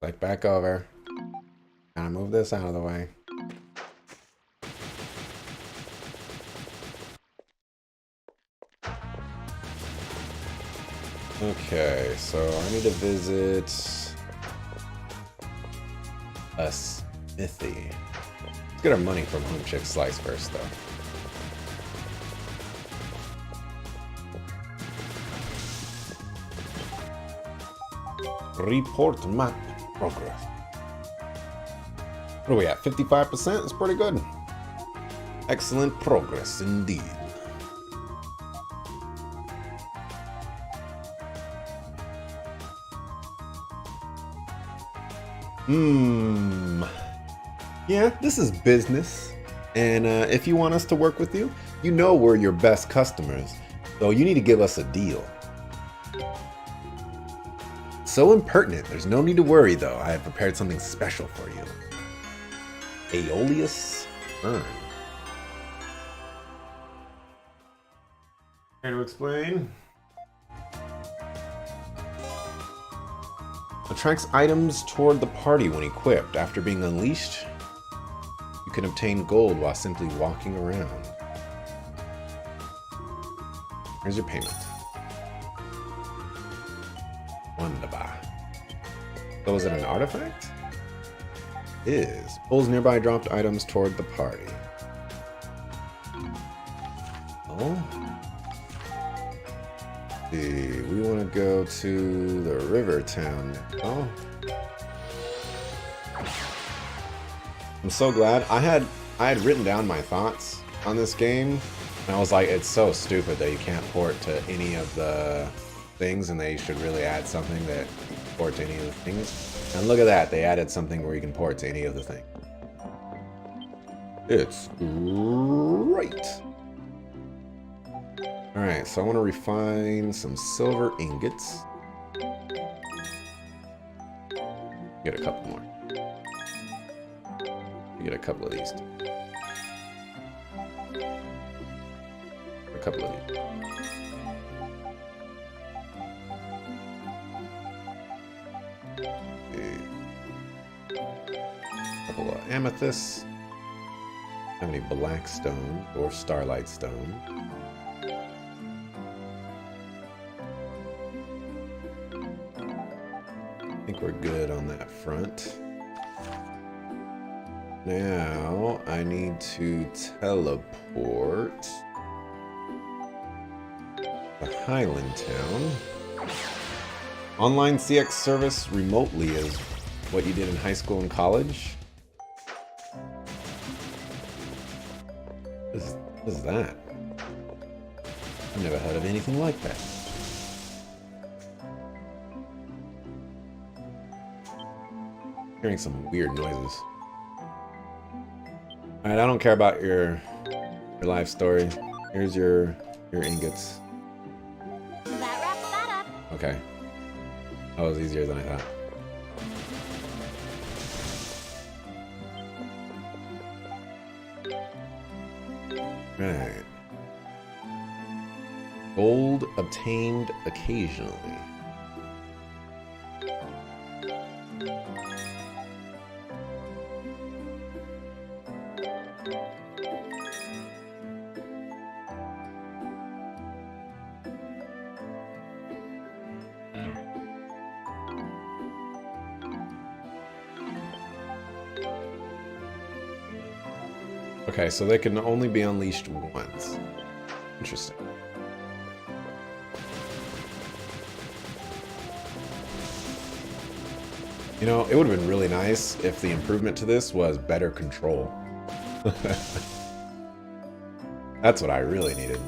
Like back over. Gotta move this out of the way. Okay, so I need to visit a smithy. Let's get our money from Home Chick Slice first, though. Report map progress. What are we at? 55%? It's pretty good. Excellent progress indeed. Yeah, this is business. And if you want us to work with you, you know we're your best customers. So you need to give us a deal. So impertinent. There's no need to worry, though. I have prepared something special for you. Aeolus Urn. Care to explain? Attracts items toward the party when equipped. After being unleashed, you can obtain gold while simply walking around. Here's your payment. Wunderbar. So is it an artifact? Is. Pulls nearby dropped items toward the party. Oh. See, we want to go to the river town. Oh. I'm so glad. I had written down my thoughts on this game, and I was like, it's so stupid that you can't port to any of the things, and they should really add something that you can port to any of the things. And look at that, they added something where you can port to any of the things. It's great. Alright, so I want to refine some silver ingots. Get a couple more. Get a couple of these. A couple of these. Couple of amethysts. How many black stone or starlight stone? I think we're good on that front. Now I need to teleport to Highland Town. Online CX service remotely is what you did in high school and college. What is that? I've never heard of anything like that. Hearing some weird noises. Alright, I don't care about your life story. Here's your ingots. That wraps that up. Okay. That was easier than I thought. Right. Gold obtained occasionally. Okay, so they can only be unleashed once. Interesting. You know, it would have been really nice if the improvement to this was better control. That's what I really needed.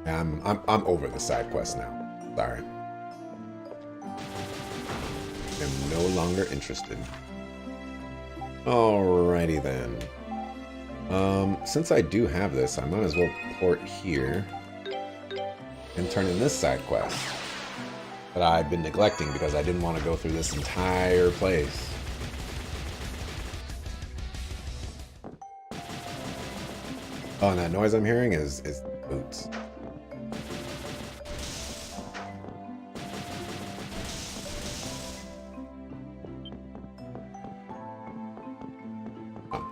Yeah, I'm over the side quest now. Sorry. I'm no longer interested. Alrighty then. Since I do have this, I might as well port here and turn in this side quest that I've been neglecting because I didn't want to go through this entire place. Oh, and that noise I'm hearing is boots.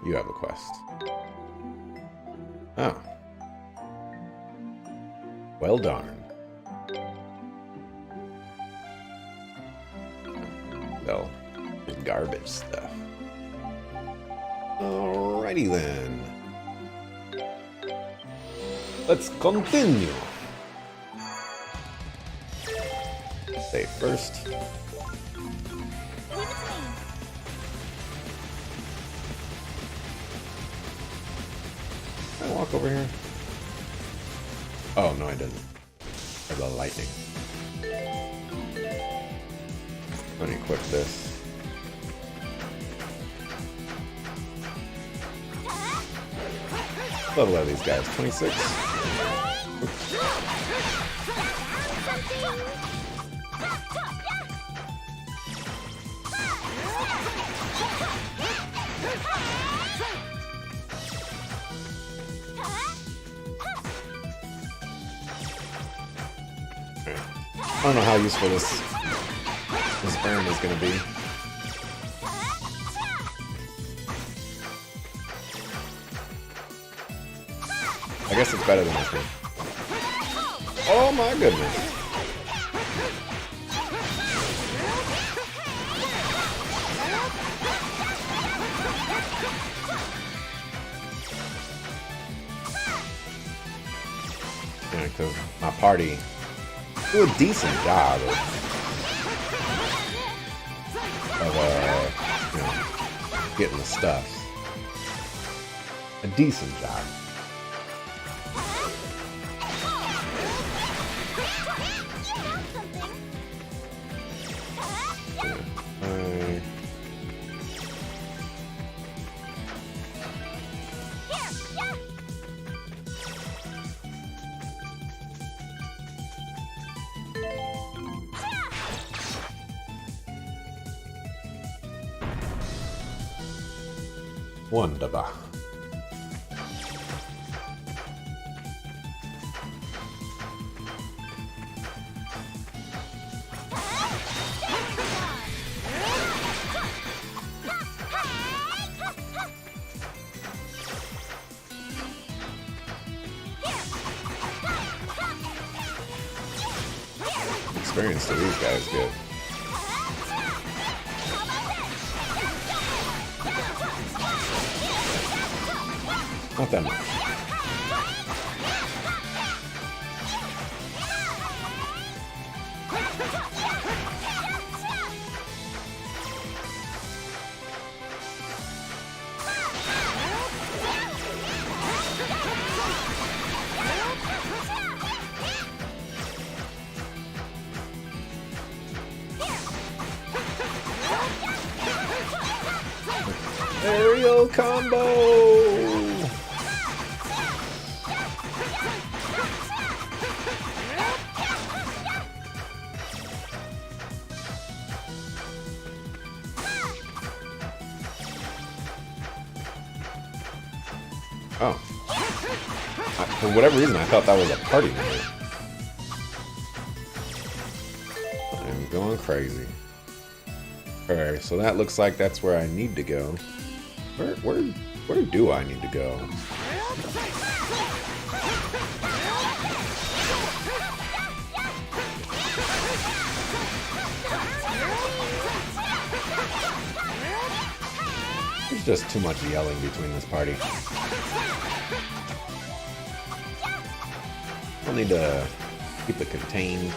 You have a quest. Oh. Well darn. Well, garbage stuff. Alrighty then. Let's continue. Save first. Leave it to me. Can I walk over here? Oh, no, I didn't. Or the lightning. Let me equip this. Level of these guys, 26. I don't know how useful this urn is going to be. I guess it's better than nothing. Oh my goodness. Yeah, because my party do a decent job of you know, getting the stuff. A decent job. Wunderbar. Experience to these guys good. Not that much. Aerial combo! Oh. For whatever reason, I thought that was a party member. I'm going crazy. Okay, so that looks like that's where I need to go. Where do I need to go? There's just too much yelling between this party. I'll need to keep it contained.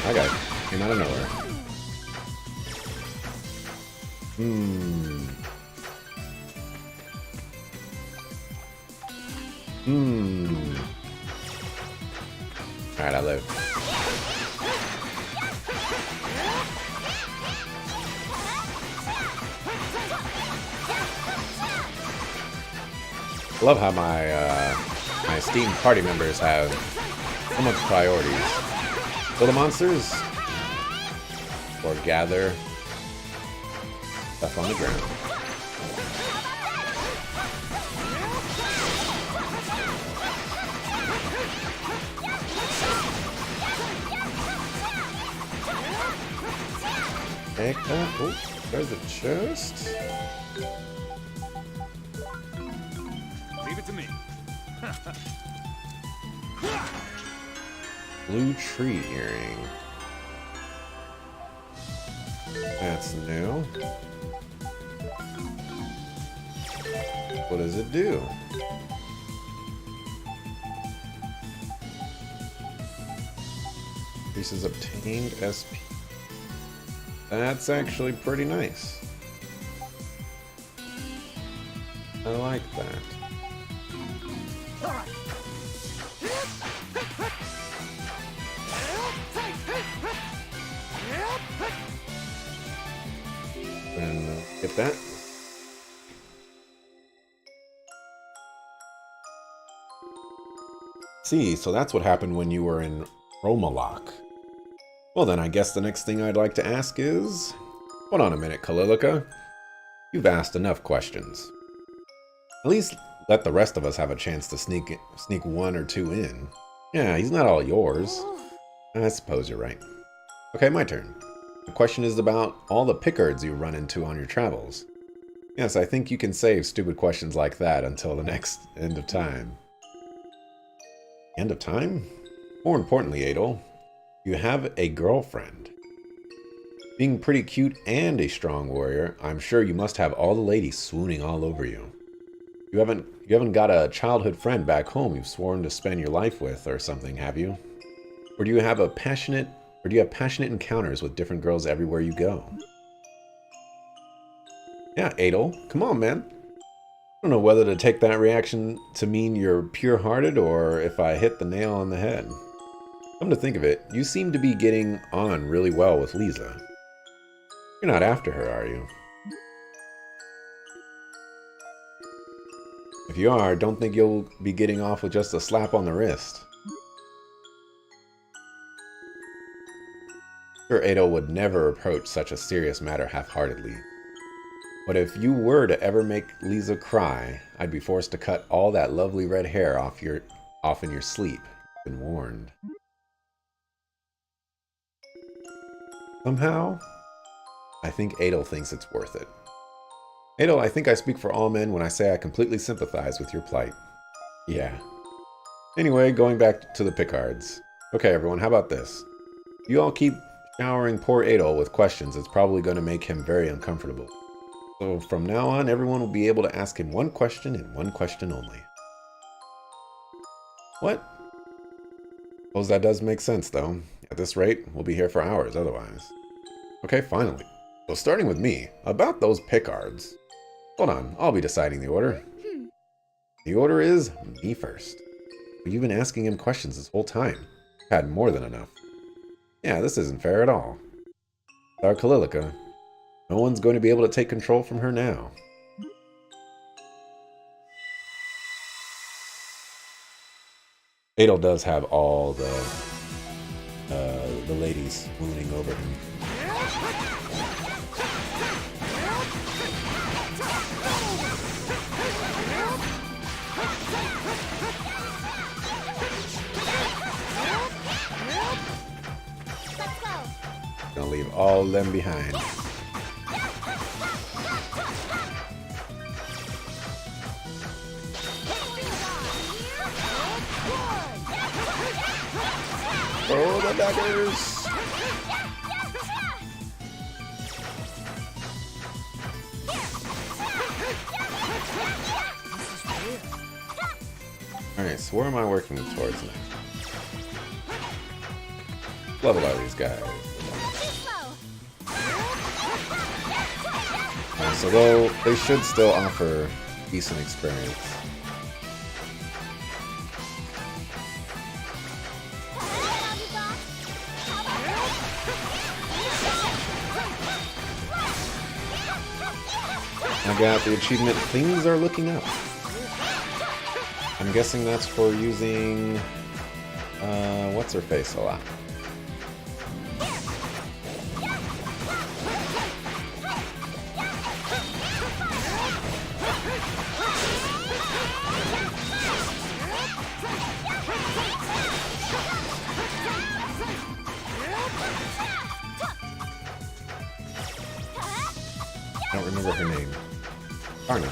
That guy came out of nowhere. Alright, I live. I love how my esteemed party members have so much priorities. Kill the monsters, or gather stuff on the ground. Take that. Oh, there's the chest. Leave it to me. Blue tree earring. That's new. What does it do? Increases obtained SP. That's actually pretty nice. I like that. And get that. See, so that's what happened when you were in Romalok. Well then, I guess the next thing I'd like to ask is... Hold on a minute, Kalilica. You've asked enough questions. At least let the rest of us have a chance to sneak one or two in. Yeah, he's not all yours. I suppose you're right. Okay, my turn. The question is about all the pickards you run into on your travels. Yes, I think you can save stupid questions like that until the next end of time. End of time? More importantly, Adol, you have a girlfriend. Being pretty cute and a strong warrior, I'm sure you must have all the ladies swooning all over you. You haven't got a childhood friend back home you've sworn to spend your life with or something, have you? Or do you have passionate encounters with different girls everywhere you go? Yeah, Adol, come on, man. I don't know whether to take that reaction to mean you're pure-hearted or if I hit the nail on the head. Come to think of it, you seem to be getting on really well with Lisa. You're not after her, are you? If you are, don't think you'll be getting off with just a slap on the wrist. Sure, Adol would never approach such a serious matter half-heartedly. But if you were to ever make Lisa cry, I'd be forced to cut all that lovely red hair off in your sleep. You've been warned. Somehow, I think Adol thinks it's worth it. Adol, I think I speak for all men when I say I completely sympathize with your plight. Yeah. Anyway, going back to the Pickards. Okay, everyone, how about this? You all keep showering poor Adol with questions. It's probably going to make him very uncomfortable. So from now on, everyone will be able to ask him one question and one question only. What? Suppose that does make sense, though. At this rate, we'll be here for hours otherwise. Okay, finally. So starting with me, about those Pickards. Hold on, I'll be deciding the order. The order is me first. But you've been asking him questions this whole time. You've had more than enough. Yeah, this isn't fair at all. With our Kalilica, no one's going to be able to take control from her now. Adol does have all the ladies mooning over him. Gonna leave all of them behind. Oh, the daggers! Alright, so where am I working towards now? Level out these guys. So they should still offer decent experience. I got the achievement, things are looking up. I'm guessing that's for using what's her face a lot. I don't remember her name. Arna.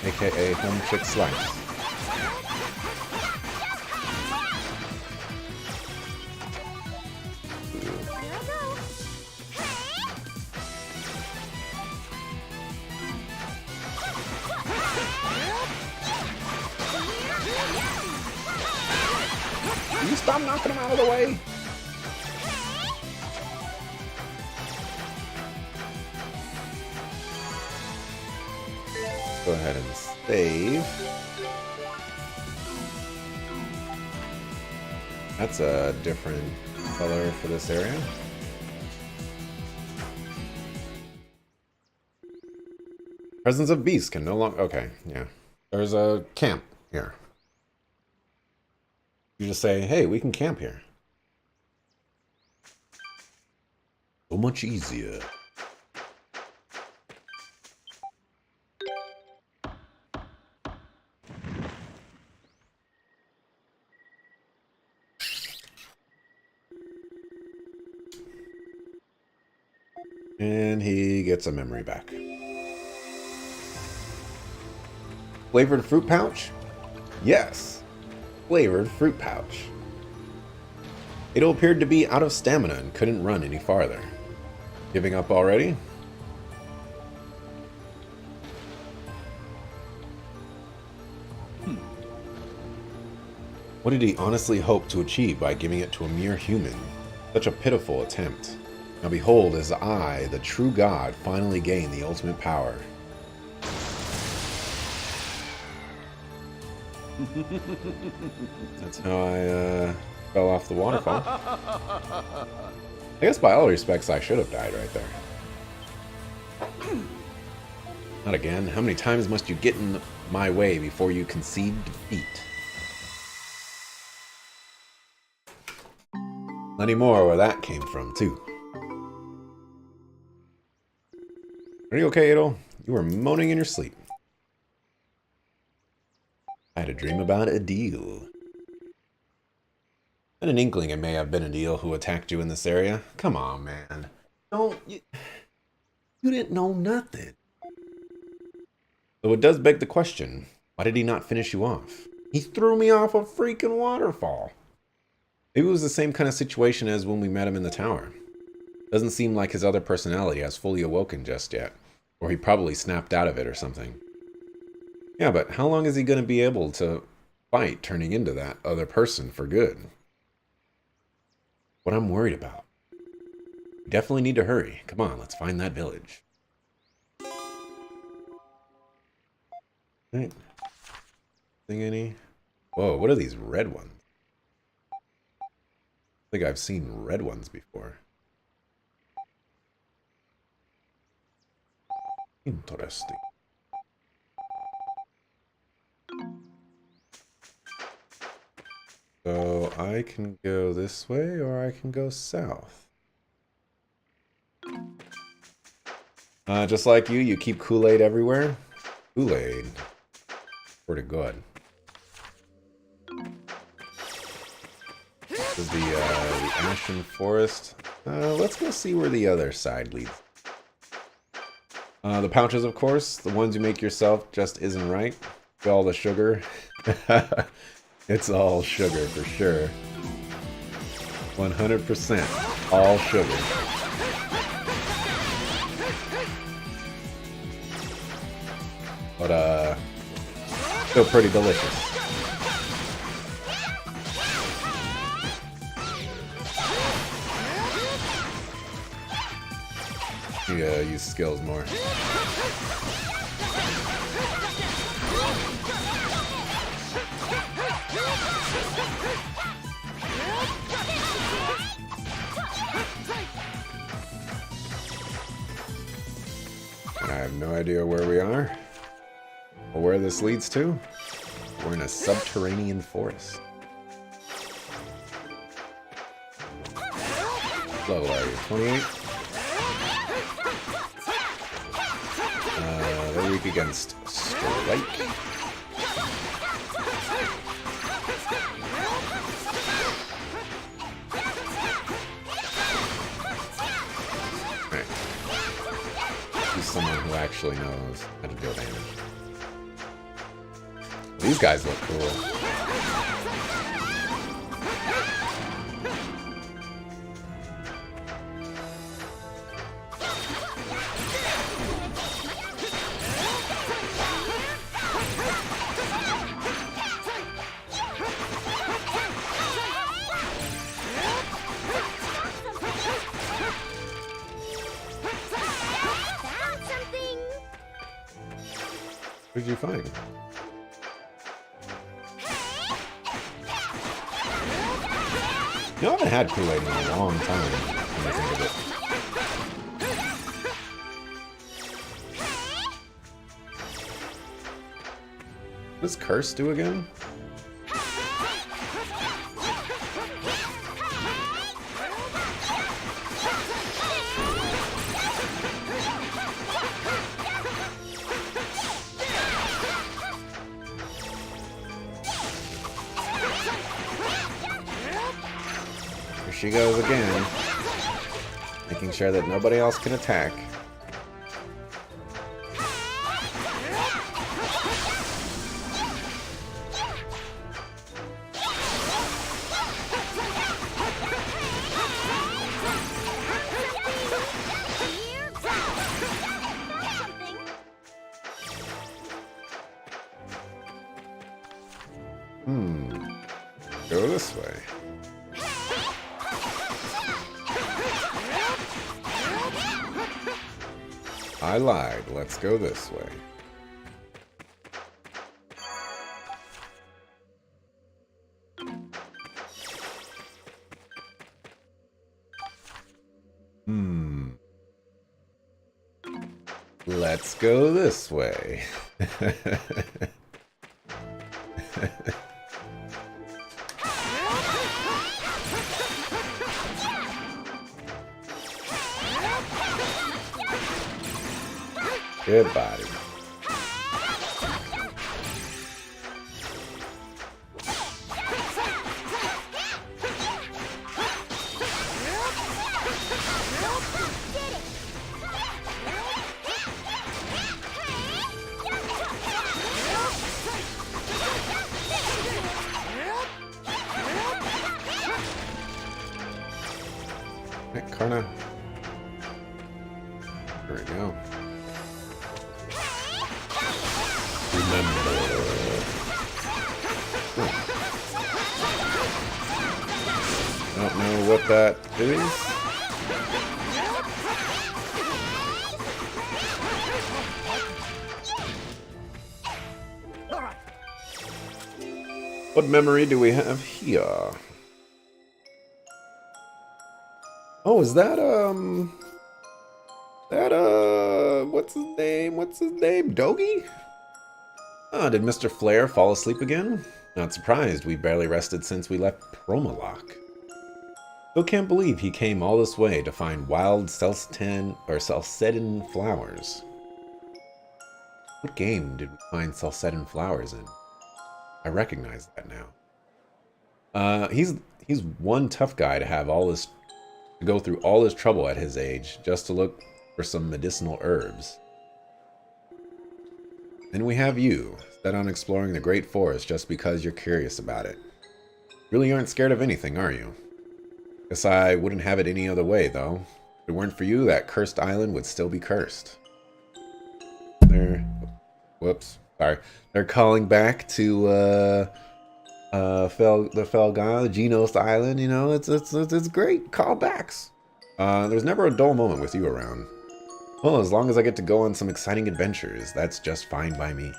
AKA Home Chick Slice. Can you stop knocking him out of the way? Go ahead and save. That's a different color for this area. Presence of beasts can no longer... Okay, yeah. There's a camp here. You just say, hey, we can camp here. So much easier. And he gets a memory back. Flavored fruit pouch? Yes. Flavored fruit pouch. It appeared to be out of stamina and couldn't run any farther. Giving up already? What did he honestly hope to achieve by giving it to a mere human? Such a pitiful attempt. Now behold, as I, the true God, finally gain the ultimate power. That's how I fell off the waterfall. I guess by all respects I should have died right there. Not again. How many times must you get in my way before you concede defeat? Plenty more where that came from, too. Are you okay, Adol? You were moaning in your sleep. I had a dream about a deal. And an inkling it may have been a deal who attacked you in this area. Come on, man. Don't... You didn't know nothing. So it does beg the question, why did he not finish you off? He threw me off a freaking waterfall. Maybe it was the same kind of situation as when we met him in the tower. Doesn't seem like his other personality has fully awoken just yet. Or he probably snapped out of it or something. Yeah, but how long is he going to be able to fight turning into that other person for good? What I'm worried about. We definitely need to hurry. Come on, let's find that village. Right. Think any? Whoa, what are these red ones? I think I've seen red ones before. Interesting. So I can go this way or I can go south. Just like you keep Kool-Aid everywhere. Kool-Aid. Pretty good. This is the Ashen Forest. Let's go see where the other side leads. The pouches, of course. The ones you make yourself just isn't right. All the sugar. It's all sugar for sure. 100% all sugar. But, still pretty delicious. Yeah, use skills more. idea where we are. Or where this leads to. We're in a subterranean forest. What level are you? 28? They're weak against Strike. Alright. He's someone who actually knows how to deal damage. These guys look cool. What did you find? You know, I haven't had Kool-Aid in a long time, when I think of it. What does Curse do again? She goes again, making sure that nobody else can attack. Go this way. I lied. Let's go this way. Let's go this way. Good body. Hey, Karna. There we go. I don't know what that is. What memory do we have here? Oh, is that, what's his name? What's his name? Dogi? Oh, did Mr. Flare fall asleep again? Not surprised, we barely rested since we left Promalock. Still can't believe he came all this way to find wild Celcetan flowers. What game did we find Celcetan flowers in? I recognize that now. He's one tough guy to have all this, to go through all this trouble at his age, just to look for some medicinal herbs. Then we have you, set on exploring the Great Forest just because you're curious about it. Really aren't scared of anything, are you? Guess I wouldn't have it any other way, though. If it weren't for you, that cursed island would still be cursed. Whoops. Sorry. They're calling back to, the Felgana, the Genos Island, you know, it's great. Callbacks. There's never a dull moment with you around. Well, as long as I get to go on some exciting adventures, that's just fine by me.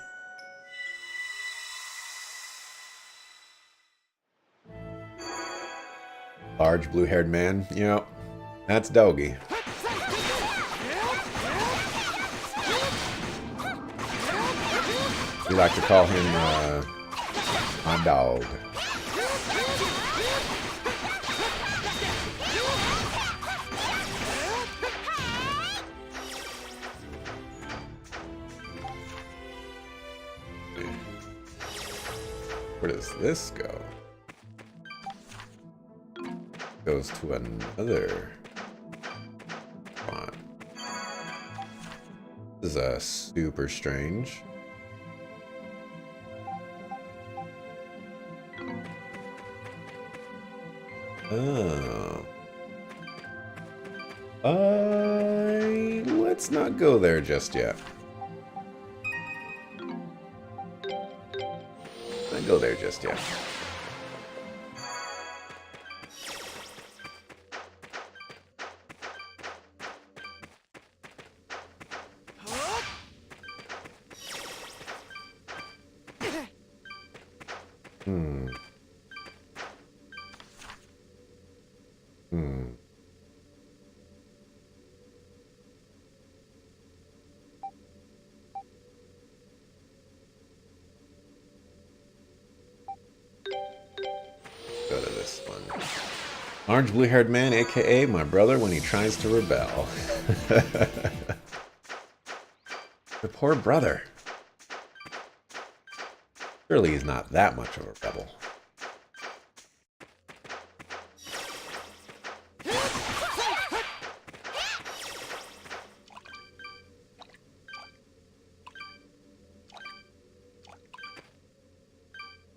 Large blue-haired man. Yep, that's Dogi. We like to call him my dog. Where does this go? Goes to another spot. This is super strange. Oh. Let's not go there just yet. Not go there just yet. Go to this one. Orange blue-haired man, aka my brother when he tries to rebel. The poor brother. Surely he's not that much of a rebel.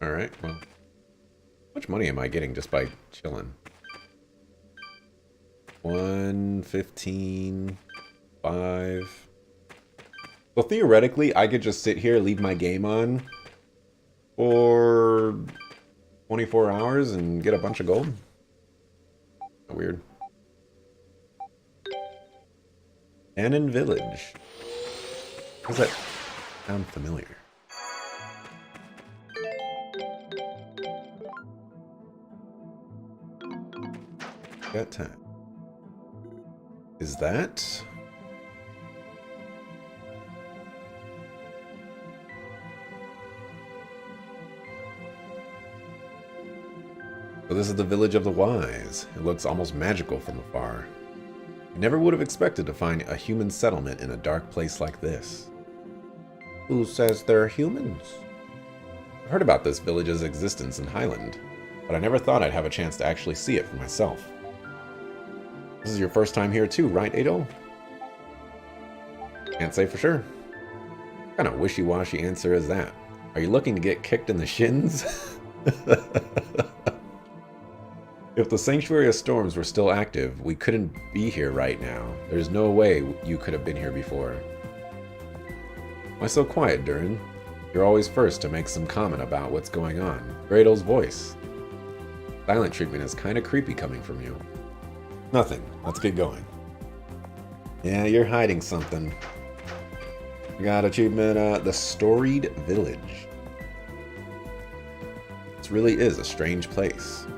Alright, well. How much money am I getting just by chilling? 115, 5. Well, theoretically, I could just sit here, leave my game on for 24 hours and get a bunch of gold. Weird. Cannon Village. Does that sound familiar? Got time. Is that? So this is the Village of the Wise. It looks almost magical from afar. You never would have expected to find a human settlement in a dark place like this. Who says they're humans? I've heard about this village's existence in Highland, but I never thought I'd have a chance to actually see it for myself. This is your first time here too, right, Adol? Can't say for sure. What kind of wishy-washy answer is that? Are you looking to get kicked in the shins? If the Sanctuary of Storms were still active, we couldn't be here right now. There's no way you could have been here before. Why so quiet, Durin? You're always first to make some comment about what's going on. Adol's voice. Silent treatment is kind of creepy coming from you. Nothing. Let's get going. Yeah, you're hiding something. We got achievement, the Storied Village. This really is a strange place.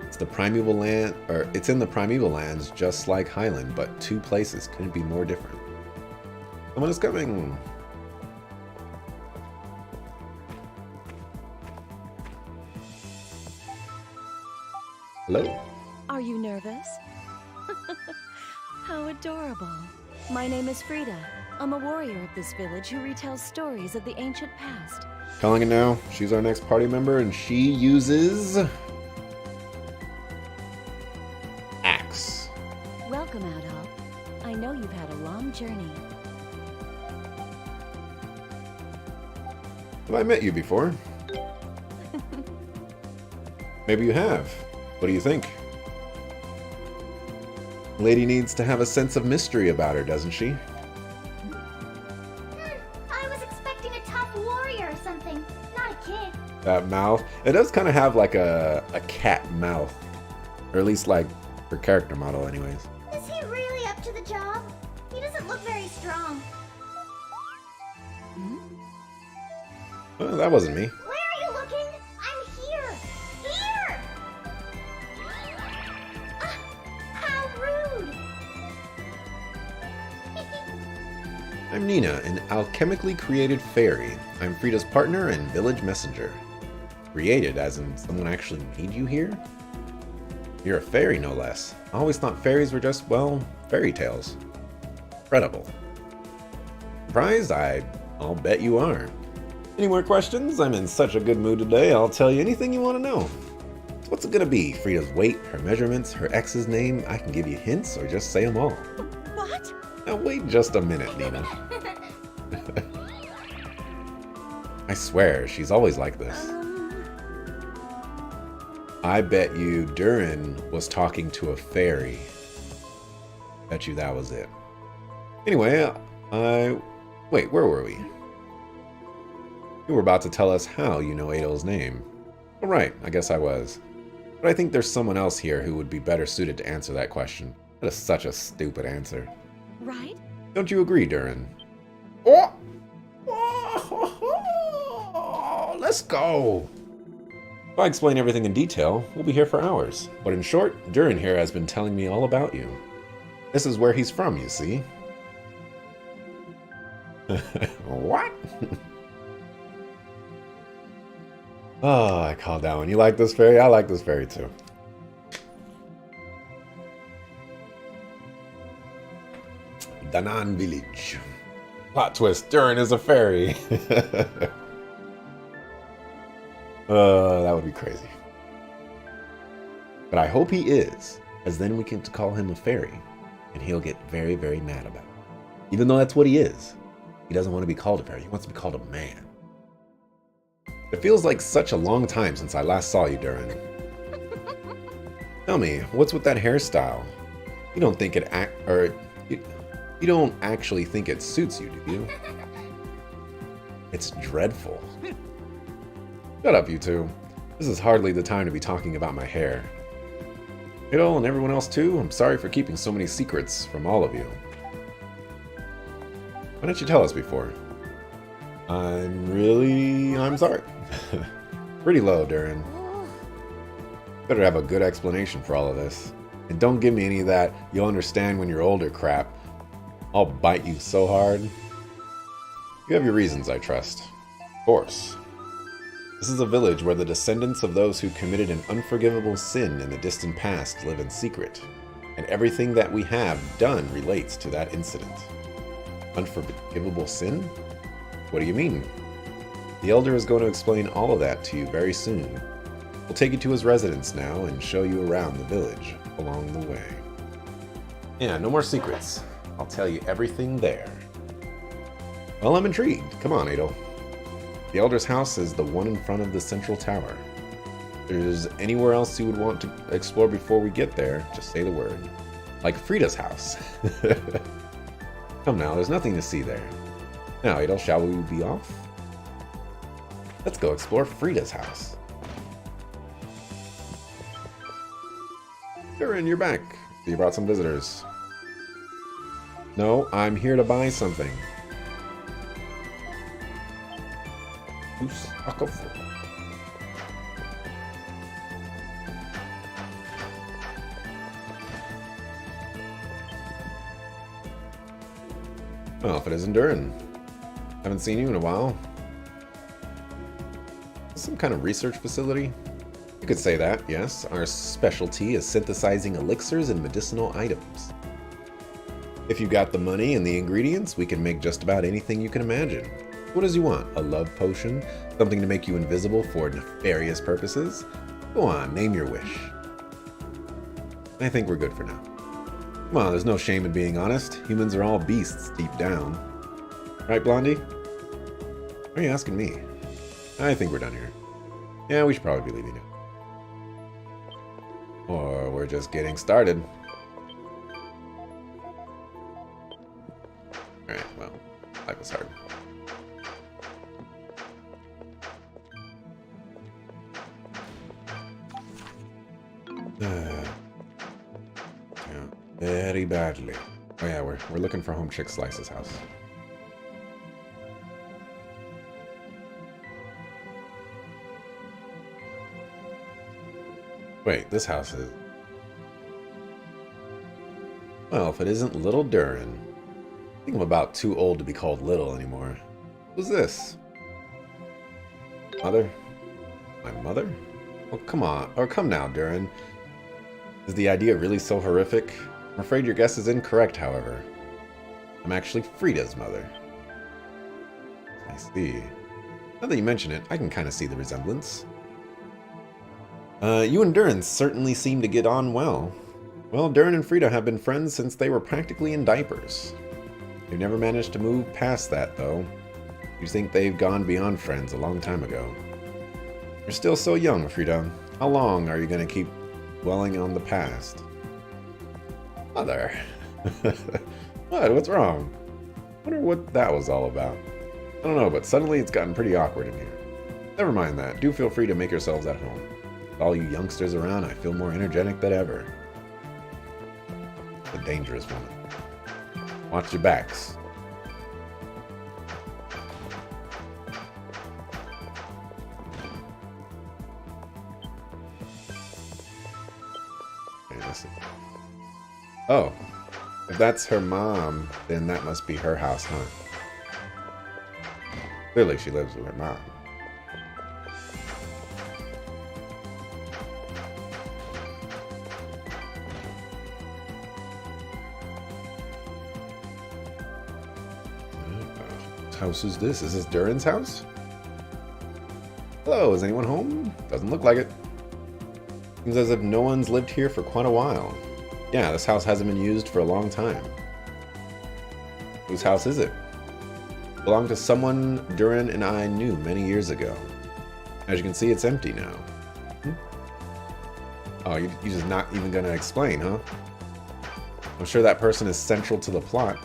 It's the primeval land, or it's in the primeval lands, just like Highland, but two places couldn't be more different. Someone is coming. Hello. Are you nervous? How adorable. My name is Frida. I'm a warrior of this village who retells stories of the ancient past. Calling it now. She's our next party member, and she uses axe. Welcome, Adol. I know you've had a long journey. Have I met you before? Maybe you have. What do you think? Lady needs to have a sense of mystery about her, doesn't she? I was expecting a tough warrior or something, not a kid. That mouth. It does kind of have like a cat mouth. Or at least like her character model anyways. Is he really up to the job? He doesn't look very strong. Well, that wasn't me. Where are you looking? I'm here! Here! How rude! I'm Nina, an alchemically created fairy. I'm Frida's partner and village messenger. Created, as in someone actually made you here? You're a fairy, no less. I always thought fairies were just, well, fairy tales. Incredible. Surprised? I'll bet you are. Any more questions? I'm in such a good mood today, I'll tell you anything you want to know. So what's it gonna be? Frida's weight, her measurements, her ex's name? I can give you hints or just say them all. What? Now wait just a minute, Nina. I swear, she's always like this. I bet you Durin was talking to a fairy. Bet you that was it. Anyway, wait, where were we? You were about to tell us how you know Adol's name. All right, I guess I was. But I think there's someone else here who would be better suited to answer that question. That is such a stupid answer. Right? Don't you agree, Durin? Oh! Let's go! If I explain everything in detail, we'll be here for hours. But in short, Durin here has been telling me all about you. This is where he's from, you see. What? Oh, I called that one. You like this fairy? I like this fairy too. Danan village. Plot twist, Durin is a fairy. That would be crazy. But I hope he is, as then we can call him a fairy, and he'll get very, very mad about it. Even though that's what he is. He doesn't want to be called a fairy, he wants to be called a man. It feels like such a long time since I last saw you, Durin. Tell me, what's with that hairstyle? You don't think you don't actually think it suits you, do you? It's dreadful. Shut up, you two. This is hardly the time to be talking about my hair. Adol and everyone else too, I'm sorry for keeping so many secrets from all of you. Why didn't you tell us before? I'm sorry. Pretty low, Durin. Better have a good explanation for all of this. And don't give me any of that you'll understand when you're older crap. I'll bite you so hard. You have your reasons, I trust. Of course. This is a village where the descendants of those who committed an unforgivable sin in the distant past live in secret, and everything that we have done relates to that incident. Unforgivable sin? What do you mean? The Elder is going to explain all of that to you very soon. We'll take you to his residence now and show you around the village along the way. Yeah, no more secrets. I'll tell you everything there. Well, I'm intrigued. Come on, Adol. The Elder's house is the one in front of the central tower. If there's anywhere else you would want to explore before we get there, just say the word. Like Frida's house. Come now, there's nothing to see there. Now, Adol, shall we be off? Let's go explore Frida's house. Durin, you're back. You brought some visitors. No, I'm here to buy something. Well, if it isn't Durin. Haven't seen you in a while. Some kind of research facility? You could say that, yes. Our specialty is synthesizing elixirs and medicinal items. If you've got the money and the ingredients, we can make just about anything you can imagine. What does you want? A love potion? Something to make you invisible for nefarious purposes? Go on, name your wish. I think we're good for now. Come on, there's no shame in being honest. Humans are all beasts deep down. Right, Blondie? Why are you asking me? I think we're done here. Yeah, we should probably be leaving now. Or we're just getting started. Alright, well, life is hard. Yeah, very badly. Oh yeah, we're looking for Home Chick Slice's house. Wait, this house is... Well, if it isn't little Durin. I think I'm about too old to be called little anymore. Who's this? Mother? My mother? Well, come on. Or come now, Durin. Is the idea really so horrific? I'm afraid your guess is incorrect, however. I'm actually Frida's mother. I see. Now that you mention it, I can kind of see the resemblance. You and Durin certainly seem to get on well. Well, Durin and Frida have been friends since they were practically in diapers. They've never managed to move past that, though. You think they've gone beyond friends a long time ago. You're still so young, Frida. How long are you going to keep dwelling on the past? Mother. What? What's wrong? I wonder what that was all about. I don't know, but suddenly it's gotten pretty awkward in here. Never mind that. Do feel free to make yourselves at home. With all you youngsters around, I feel more energetic than ever. A dangerous woman. Watch your backs. Okay, listen. Oh. If that's her mom, then that must be her house, huh? Clearly she lives with her mom. Whose house is this? Is this Durin's house? Hello, is anyone home? Doesn't look like it. Seems as if no one's lived here for quite a while. Yeah, this house hasn't been used for a long time. Whose house is it? It belonged to someone Durin and I knew many years ago. As you can see, it's empty now. Oh, you're just not even going to explain, huh? I'm sure that person is central to the plot.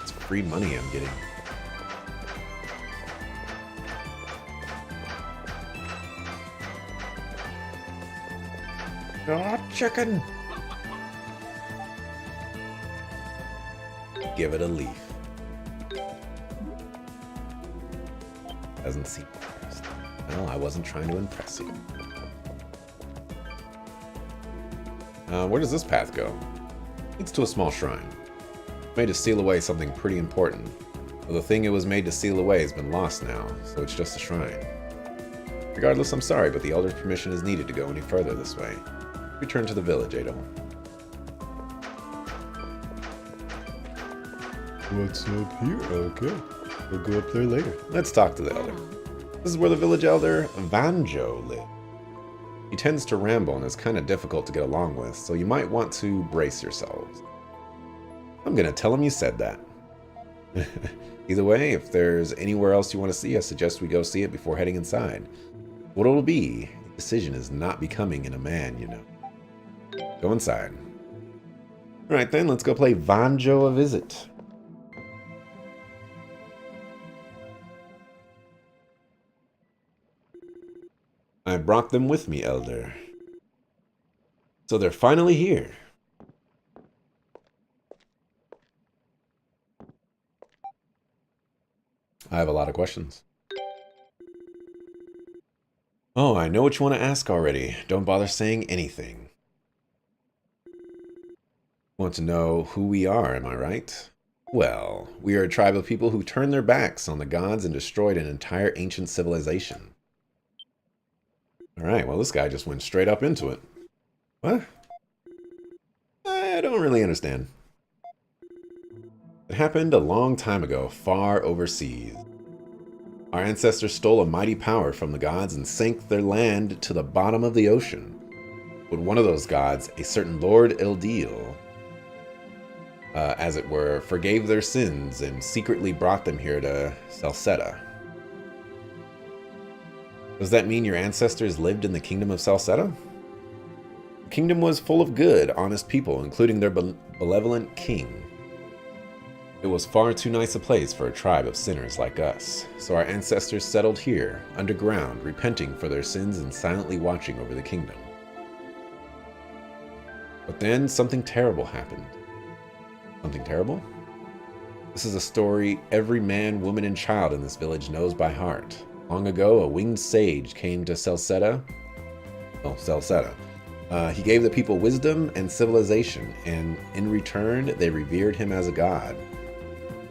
It's free money I'm getting. Oh, chicken! Give it a leaf. Doesn't seem impressed. Well, I wasn't trying to impress you. Where does this path go? Leads to a small shrine. Made to seal away something pretty important. Well, the thing it was made to seal away has been lost now, so it's just a shrine. Regardless, I'm sorry, but the Elder's permission is needed to go any further this way. Return to the village, Adol. What's up here? Okay. We'll go up there later. Let's talk to the Elder. This is where the village Elder, Vanjo, lives. He tends to ramble and is kind of difficult to get along with, so you might want to brace yourselves. I'm gonna tell him you said that. Either way, if there's anywhere else you want to see, I suggest we go see it before heading inside. What it'll be, a decision is not becoming in a man, you know. Go inside. Alright then, let's go play Vanjo a visit. I brought them with me, Elder. So they're finally here. I have a lot of questions. Oh, I know what you want to ask already. Don't bother saying anything. Want to know who we are, am I right? Well, we are a tribe of people who turned their backs on the gods and destroyed an entire ancient civilization. Alright, well this guy just went straight up into it. What? I don't really understand. It happened a long time ago, far overseas. Our ancestors stole a mighty power from the gods and sank their land to the bottom of the ocean. But one of those gods, a certain Lord Ildil, as it were, forgave their sins and secretly brought them here to Celceta. Does that mean your ancestors lived in the kingdom of Celceta? The kingdom was full of good, honest people, including their benevolent king. It was far too nice a place for a tribe of sinners like us, so our ancestors settled here, underground, repenting for their sins and silently watching over the kingdom. But then something terrible happened. Something terrible? This is a story every man, woman, and child in this village knows by heart. Long ago, a winged sage came to Celceta Celceta. He gave the people wisdom and civilization, and in return, they revered him as a god.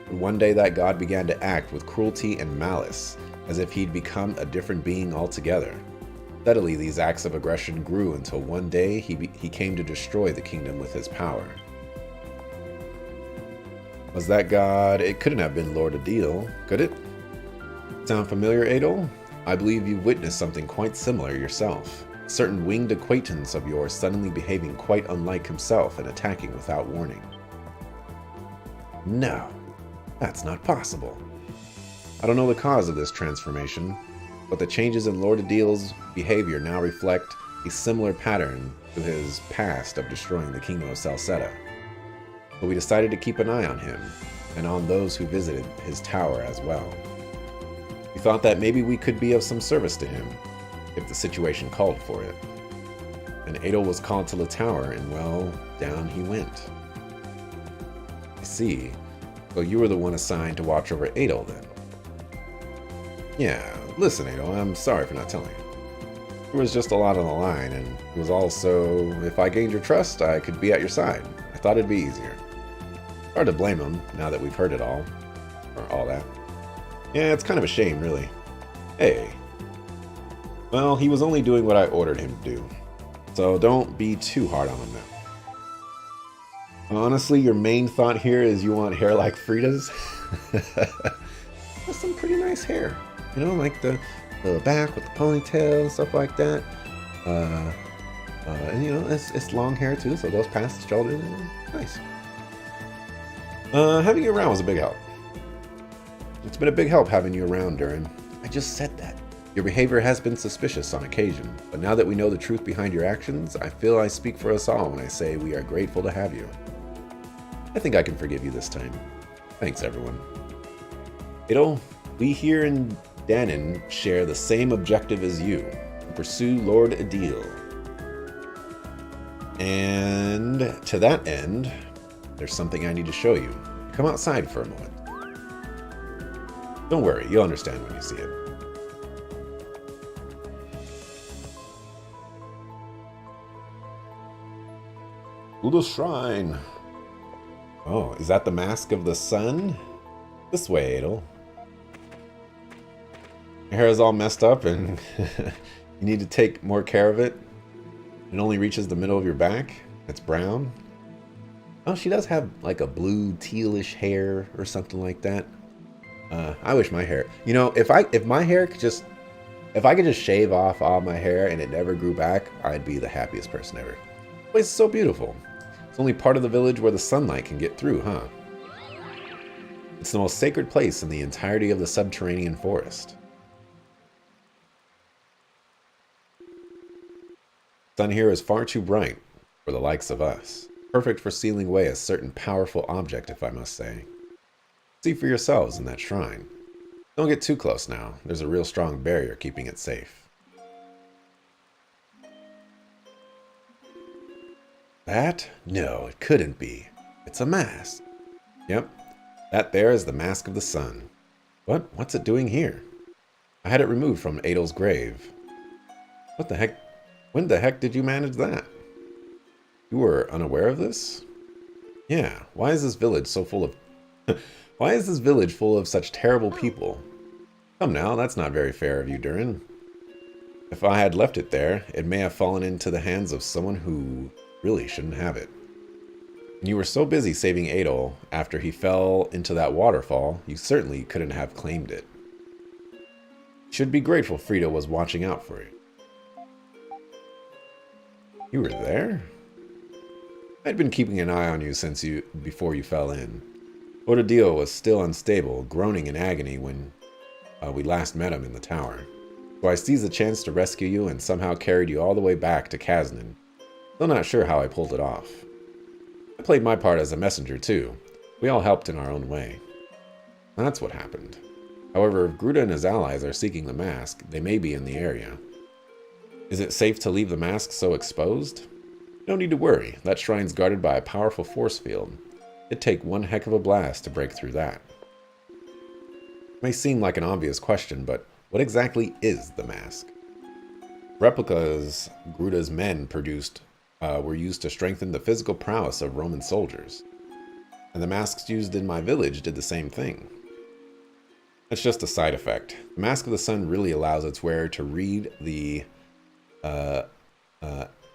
And one day that god began to act with cruelty and malice, as if he'd become a different being altogether. Steadily, these acts of aggression grew until one day he came to destroy the kingdom with his power. Was that god? It couldn't have been Lord Adil, could it? Sound familiar, Adol? I believe you've witnessed something quite similar yourself. A certain winged acquaintance of yours suddenly behaving quite unlike himself and attacking without warning. No, that's not possible. I don't know the cause of this transformation, but the changes in Lord Adil's behavior now reflect a similar pattern to his past of destroying the kingdom of Celceta. But we decided to keep an eye on him, and on those who visited his tower as well. We thought that maybe we could be of some service to him, if the situation called for it. And Adol was called to the tower, and well, down he went. I see. So you were the one assigned to watch over Adol then? Yeah, listen Adol, I'm sorry for not telling you. There was just a lot on the line, and it was also, if I gained your trust, I could be at your side. I thought it'd be easier. Hard to blame him, now that we've heard it all. Or all that. Yeah, it's kind of a shame, really. Hey. Well, he was only doing what I ordered him to do. So don't be too hard on him now. Honestly, your main thought here is you want hair like Frida's? That's some pretty nice hair. You know, like the back with the ponytail, stuff like that. And you know, it's long hair too, so it goes past the shoulders. Nice. Having you around was a big help. It's been a big help having you around, Durin. I just said that. Your behavior has been suspicious on occasion, but now that we know the truth behind your actions, I feel I speak for us all when I say we are grateful to have you. I think I can forgive you this time. Thanks, everyone. Adol, we here in Danon share the same objective as you, to pursue Lord Adil. And to that end, there's something I need to show you. Come outside for a moment. Don't worry, you'll understand when you see it. To the shrine. Oh, is that the mask of the sun? This way, Adol. Your hair is all messed up and you need to take more care of it. It only reaches the middle of your back. It's brown. Oh, she does have like a blue tealish hair or something like that. I wish my hair, you know, if my hair could just, if I could just shave off all my hair and it never grew back, I'd be the happiest person ever. The place is so beautiful. It's only part of the village where the sunlight can get through, huh? It's the most sacred place in the entirety of the subterranean forest. The sun here is far too bright for the likes of us. Perfect for sealing away a certain powerful object, if I must say. See for yourselves in that shrine. Don't get too close now. There's a real strong barrier keeping it safe. That? No, it couldn't be. It's a mask. Yep. That there is the mask of the sun. What's it doing here? I had it removed from Adol's grave. What the heck? When the heck did you manage that? You were unaware of this? Yeah. Why is this village so full of... Why is this village full of such terrible people? Come now, that's not very fair of you, Durin. If I had left it there, it may have fallen into the hands of someone who really shouldn't have it. And you were so busy saving Adol after he fell into that waterfall, you certainly couldn't have claimed it. You should be grateful Frida was watching out for you. You were there? I'd been keeping an eye on you since before you fell in. Lord Adil was still unstable, groaning in agony when we last met him in the tower. So I seized the chance to rescue you and somehow carried you all the way back to Kaznan. Still not sure how I pulled it off. I played my part as a messenger too. We all helped in our own way. That's what happened. However, if Gruda and his allies are seeking the mask, they may be in the area. Is it safe to leave the mask so exposed? No need to worry. That shrine's guarded by a powerful force field. It'd take one heck of a blast to break through that. It may seem like an obvious question, but what exactly is the mask? Replicas Gruda's men produced were used to strengthen the physical prowess of Roman soldiers. And the masks used in my village did the same thing. That's just a side effect. The Mask of the Sun really allows its wearer to read the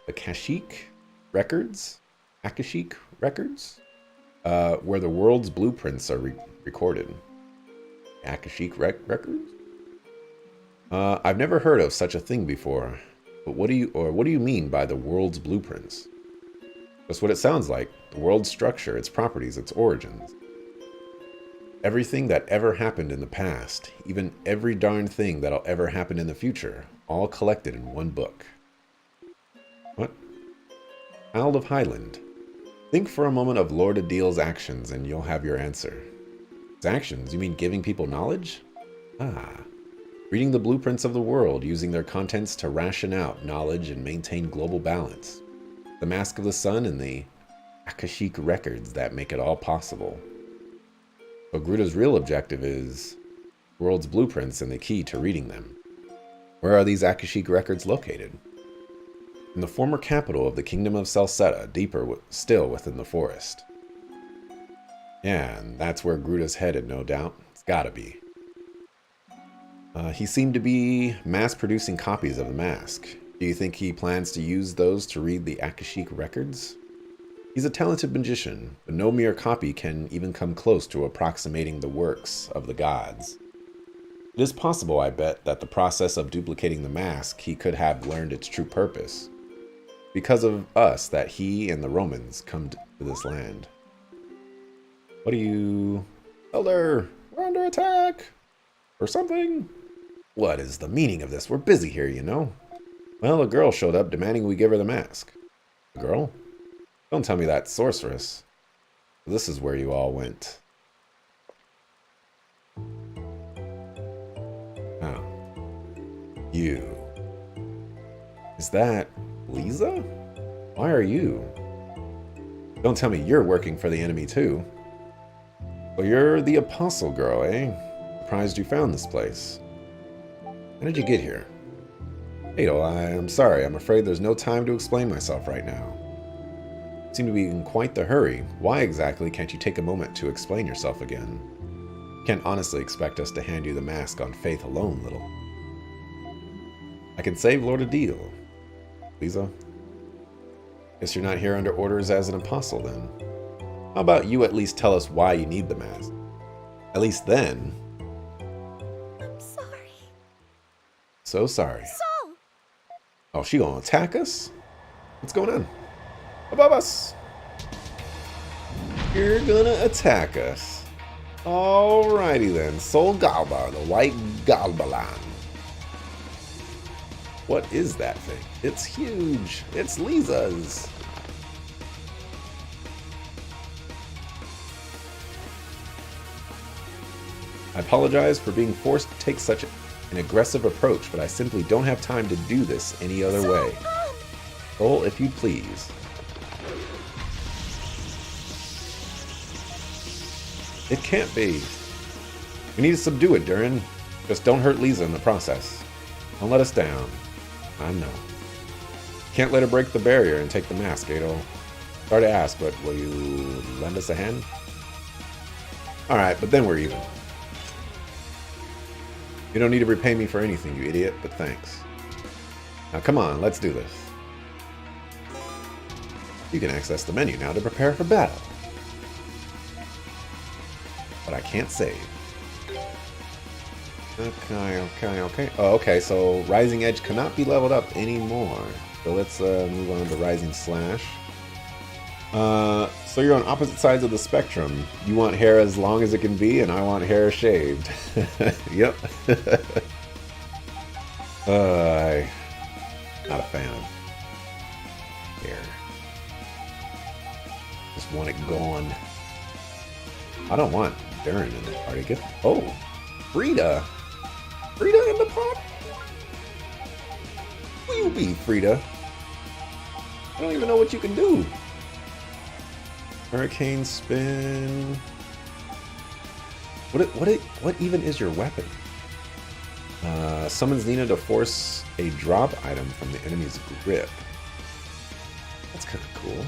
Akashic records, where the world's blueprints are recorded. Akashic records? I've never heard of such a thing before. But what do you mean by the world's blueprints? That's what it sounds like. The world's structure, its properties, its origins. Everything that ever happened in the past, even every darn thing that'll ever happen in the future, all collected in one book. What? Child of Highland. Think for a moment of Lord Adil's actions and you'll have your answer. His actions? You mean giving people knowledge? Ah. Reading the blueprints of the world, using their contents to ration out knowledge and maintain global balance. The Mask of the Sun and the Akashic records that make it all possible. But Gruda's real objective is the world's blueprints and the key to reading them. Where are these Akashic records located? In the former capital of the Kingdom of Celceta, deeper still within the forest. Yeah, and that's where Gruda's headed, no doubt. It's gotta be. He seemed to be mass-producing copies of the mask. Do you think he plans to use those to read the Akashic records? He's a talented magician, but no mere copy can even come close to approximating the works of the gods. It is possible, I bet, that the process of duplicating the mask, he could have learned its true purpose. Because of us, that he and the Romans come to this land. What do you... Elder, we're under attack! Or something? What is the meaning of this? We're busy here, you know. Well, a girl showed up demanding we give her the mask. A girl? Don't tell me that sorceress. This is where you all went. Oh. You. Is that Lisa? Why are you? Don't tell me you're working for the enemy too. Well, you're the apostle girl, eh? Surprised you found this place. How did you get here? Adel, I'm sorry. I'm afraid there's no time to explain myself right now. You seem to be in quite the hurry. Why exactly can't you take a moment to explain yourself again? You can't honestly expect us to hand you the mask on faith alone, little. I can save Lord Adil. Lisa? Guess you're not here under orders as an apostle, then. How about you at least tell us why you need the mask? At least then... I'm sorry. So sorry. Saul! Oh, she gonna attack us? What's going on? Above us! You're gonna attack us. Alrighty then. Sol Galba, the White Galbalan. What is that thing? It's huge. It's Lisa's. I apologize for being forced to take such an aggressive approach, but I simply don't have time to do this any other way. Sol, if you please. It can't be. We need to subdue it, Durin. Just don't hurt Lisa in the process. Don't let us down. I know. Can't let her break the barrier and take the mask, Adol. Sorry to ask, but will you lend us a hand? Alright, but then we're even. You don't need to repay me for anything, you idiot, but thanks. Now come on, let's do this. You can access the menu now to prepare for battle. But I can't save. Okay. Oh, okay, so Rising Edge cannot be leveled up anymore. So let's move on to Rising Slash. So you're on opposite sides of the spectrum. You want hair as long as it can be, and I want hair shaved. Yep. I'm not a fan of hair. Just want it gone. I don't want Durin in the party. Oh, Frida. Frida in the pot? Who you be, Frida? I don't even know what you can do. Hurricane spin. What even is your weapon? Summons Nina to force a drop item from the enemy's grip. That's kind of cool.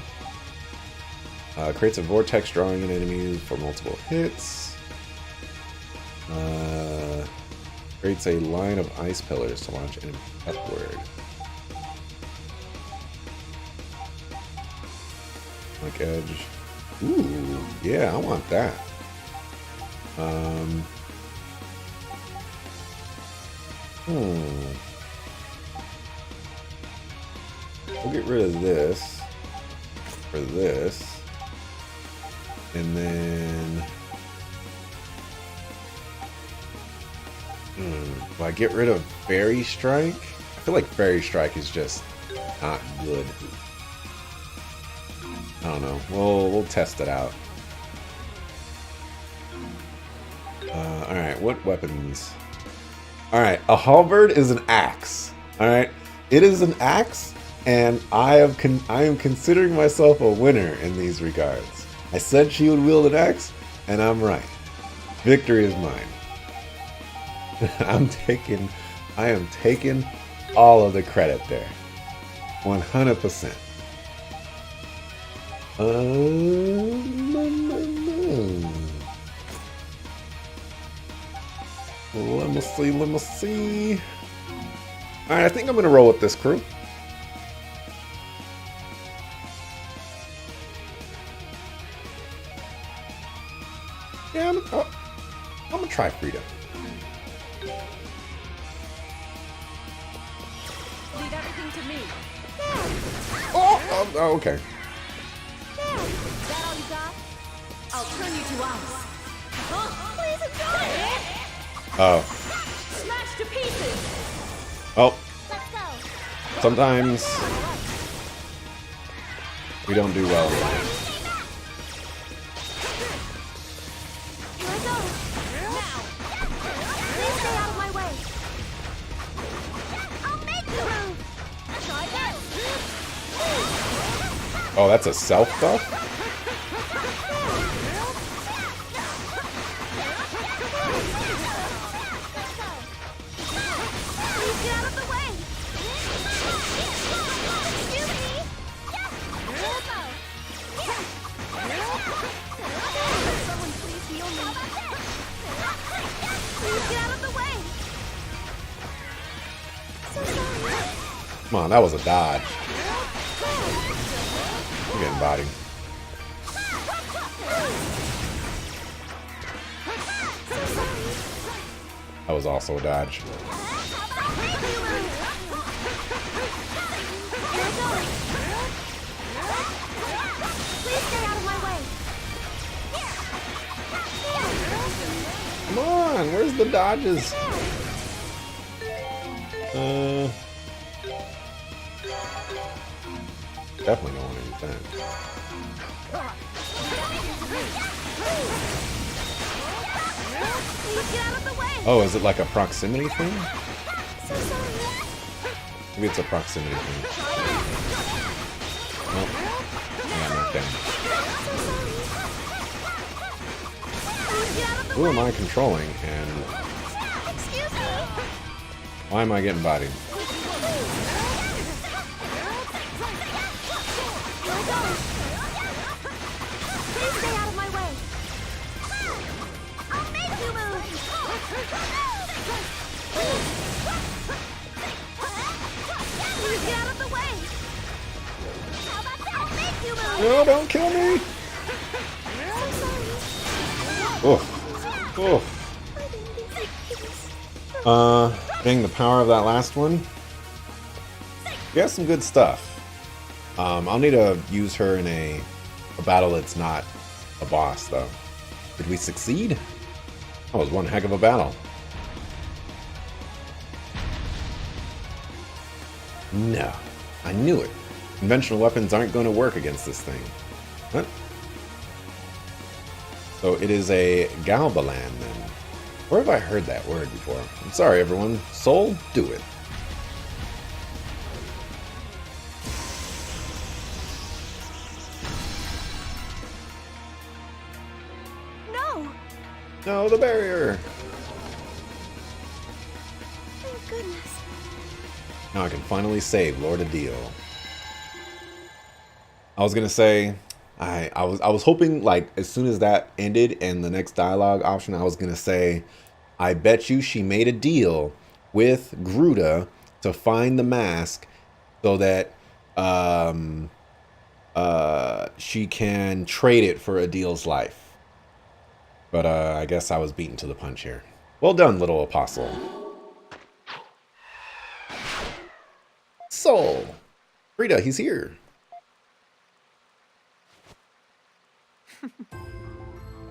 Creates a vortex drawing an enemy for multiple hits. Creates a line of ice pillars to launch enemies upward. Like edge. Ooh, yeah, I want that. We'll get rid of this for this. And then do I get rid of Fairy Strike? I feel like Fairy Strike is just not good. I don't know. We'll test it out. Alright, what weapons? Alright, a halberd is an axe. Alright? It is an axe, and I am considering myself a winner in these regards. I said she would wield an axe, and I'm right. Victory is mine. I am taking all of the credit there. 100%. Let me see. Alright, I think I'm gonna roll with this crew. Yeah, I'm gonna try Frida. Leave everything to me. Oh, okay. Is that all you got? I'll turn you to ice. Please enjoy it. Oh. Smash to pieces. Oh. Let's go. Sometimes we don't do well here. Here I go. Now. Please stay out of my way. I'll make you move. Try this. Oh, that's a self buff? Please get out of the way. Excuse me. Someone please heal me. Please get out of the way. So sorry. Come on, that was a dodge. I'm getting bodied. That was also a dodge. Please stay out of my way. Come on, where's the dodges? Definitely don't want to use that. Please get out of the way. Oh, is it like a proximity thing? So sorry. Maybe it's a proximity thing. Oh, I got knocked down. Please get out of the Who am I controlling, and Excuse me. why am I getting bodied? Please stay out of my way. I'll make you move. Please get out of the way. How about that? I'll make you move. No, don't kill me! Oof. Oof. Getting the power of that last one. We got some good stuff. I'll need to use her in a battle that's not a boss, though. Did we succeed? That was one heck of a battle. No. I knew it. Conventional weapons aren't going to work against this thing. What? So it is a Galbalan, then. Where have I heard that word before? I'm sorry, everyone. Soul, do it. No. No, the barrier! goodness. Now I can finally save Lord Adil. I was gonna say, I was hoping like as soon as that ended and the next dialogue option, I was gonna say, I bet you she made a deal with Gruda to find the mask so that she can trade it for Adil's life. But I guess I was beaten to the punch here. Well done, little apostle. Soul! Frida, he's here.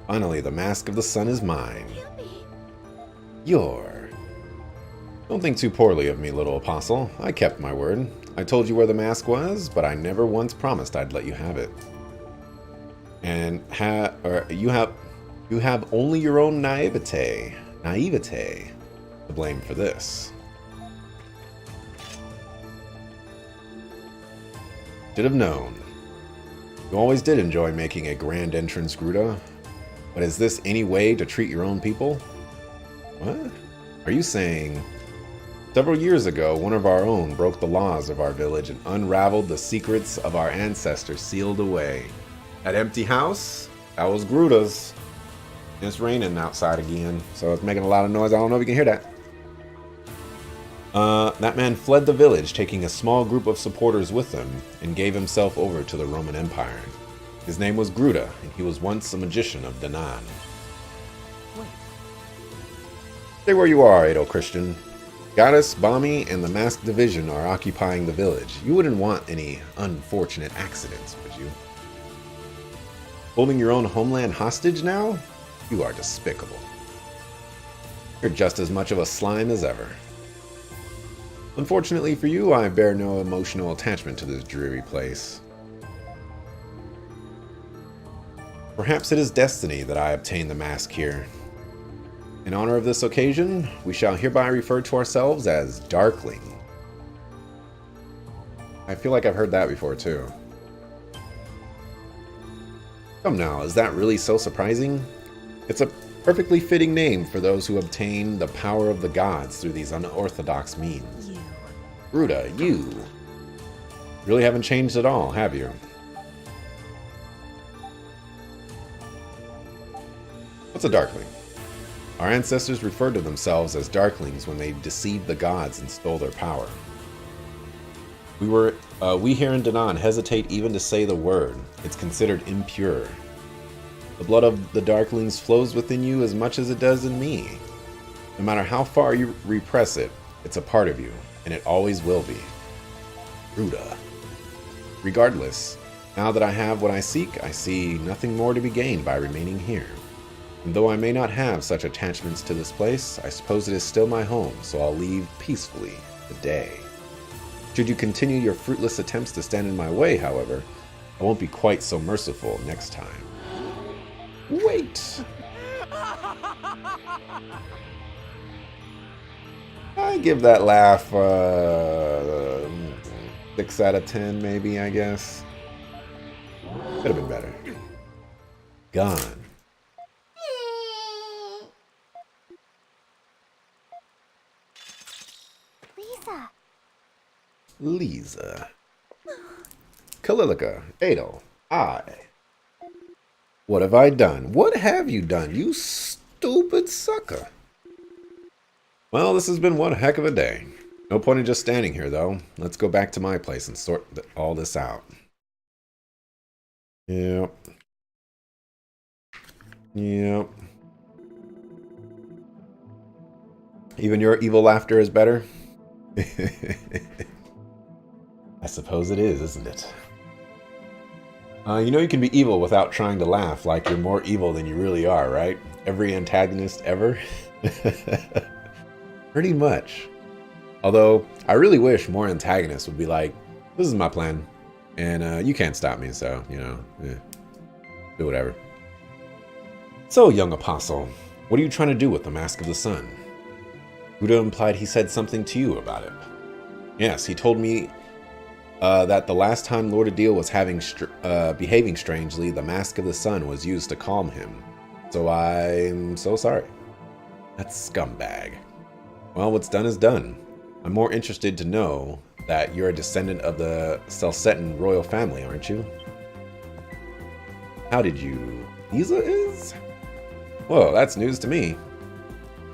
Finally, the mask of the sun is mine. Your. Don't think too poorly of me, little apostle. I kept my word. I told you where the mask was, but I never once promised I'd let you have it. And you have only your own naivete to blame for this. Should have known. You always did enjoy making a grand entrance, Gruda. But is this any way to treat your own people? What? Are you saying... Several years ago, one of our own broke the laws of our village and unraveled the secrets of our ancestors sealed away. That empty house? That was Gruda's. It's raining outside again, so it's making a lot of noise. I don't know if you can hear that. That man fled the village, taking a small group of supporters with him, and gave himself over to the Roman Empire. His name was Gruda, and he was once a magician of Danaan. Stay where you are, Ado Christian. Goddess, Bami, and the Masked Division are occupying the village. You wouldn't want any unfortunate accidents, would you? Holding your own homeland hostage now? You are despicable. You're just as much of a slime as ever. Unfortunately for you, I bear no emotional attachment to this dreary place. Perhaps it is destiny that I obtain the mask here. In honor of this occasion, we shall hereby refer to ourselves as Darkling. I feel like I've heard that before, too. Come now, is that really so surprising? It's a perfectly fitting name for those who obtain the power of the gods through these unorthodox means. You. Gruda, you. Really haven't changed at all, have you? What's a Darkling? Our ancestors referred to themselves as Darklings when they deceived the gods and stole their power. We here in Danaan hesitate even to say the word. It's considered impure. The blood of the Darklings flows within you as much as it does in me. No matter how far you repress it, it's a part of you, and it always will be. Gruda. Regardless, now that I have what I seek, I see nothing more to be gained by remaining here. And though I may not have such attachments to this place, I suppose it is still my home, so I'll leave peacefully today. Should you continue your fruitless attempts to stand in my way, however, I won't be quite so merciful next time. Wait! I give that laugh 6 out of 10, maybe, I guess. Could have been better. Gone. Lisa. Kalilica, Adel, I. What have I done? What have you done, you stupid sucker? Well, this has been one heck of a day. No point in just standing here, though. Let's go back to my place and sort all this out. Yep. Yep. Even your evil laughter is better? I suppose it is, isn't it? You know you can be evil without trying to laugh, like you're more evil than you really are, right? Every antagonist ever? Pretty much. Although, I really wish more antagonists would be like, this is my plan, and you can't stop me, so, you know, do whatever. So, young apostle, what are you trying to do with the Mask of the Sun? Buddha implied he said something to you about it. Yes, he told me that the last time Lord Adil was behaving strangely, the Mask of the Sun was used to calm him. So I'm so sorry. That scumbag. Well, what's done is done. I'm more interested to know that you're a descendant of the Celcetan royal family, aren't you? How did you... Lisa is? Whoa, that's news to me.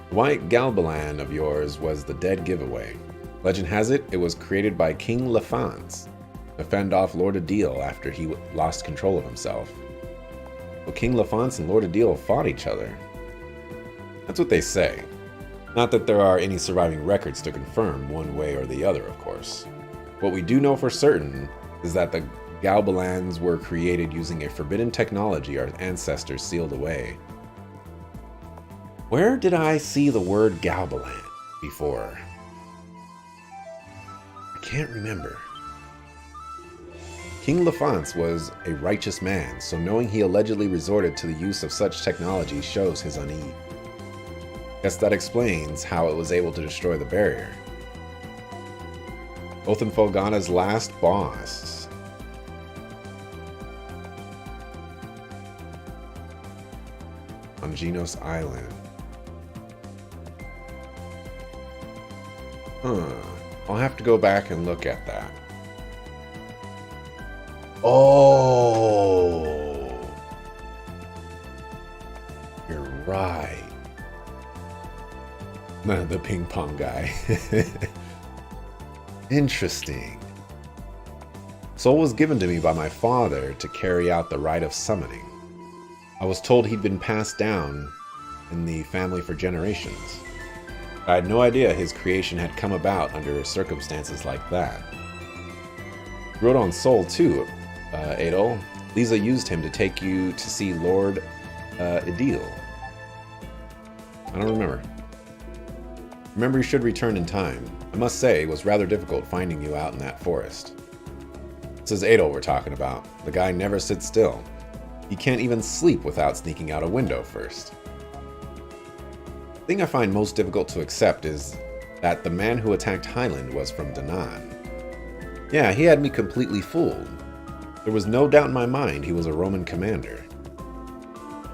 The white Galbalan of yours was the dead giveaway. Legend has it, it was created by King Lafance to fend off Lord Adil after he lost control of himself. Well, King Lafance and Lord Adil fought each other. That's what they say. Not that there are any surviving records to confirm one way or the other, of course. What we do know for certain is that the Galbalans were created using a forbidden technology our ancestors sealed away. Where did I see the word Galbalan before? I can't remember. King Lafance was a righteous man, so knowing he allegedly resorted to the use of such technology shows his unease. Guess that explains how it was able to destroy the barrier. Othan Folgana's last boss. On Genos Island. I'll have to go back and look at that. Oh! You're right. The ping pong guy. Interesting. Soul was given to me by my father to carry out the rite of summoning. I was told he'd been passed down in the family for generations. I had no idea his creation had come about under circumstances like that. He wrote on Soul too, Adol. Lisa used him to take you to see Lord Adil. I don't remember. Remember, you should return in time. I must say, it was rather difficult finding you out in that forest. This is Adol we're talking about. The guy never sits still. He can't even sleep without sneaking out a window first. The thing I find most difficult to accept is that the man who attacked Highland was from Danaan. Yeah, he had me completely fooled. There was no doubt in my mind he was a Roman commander.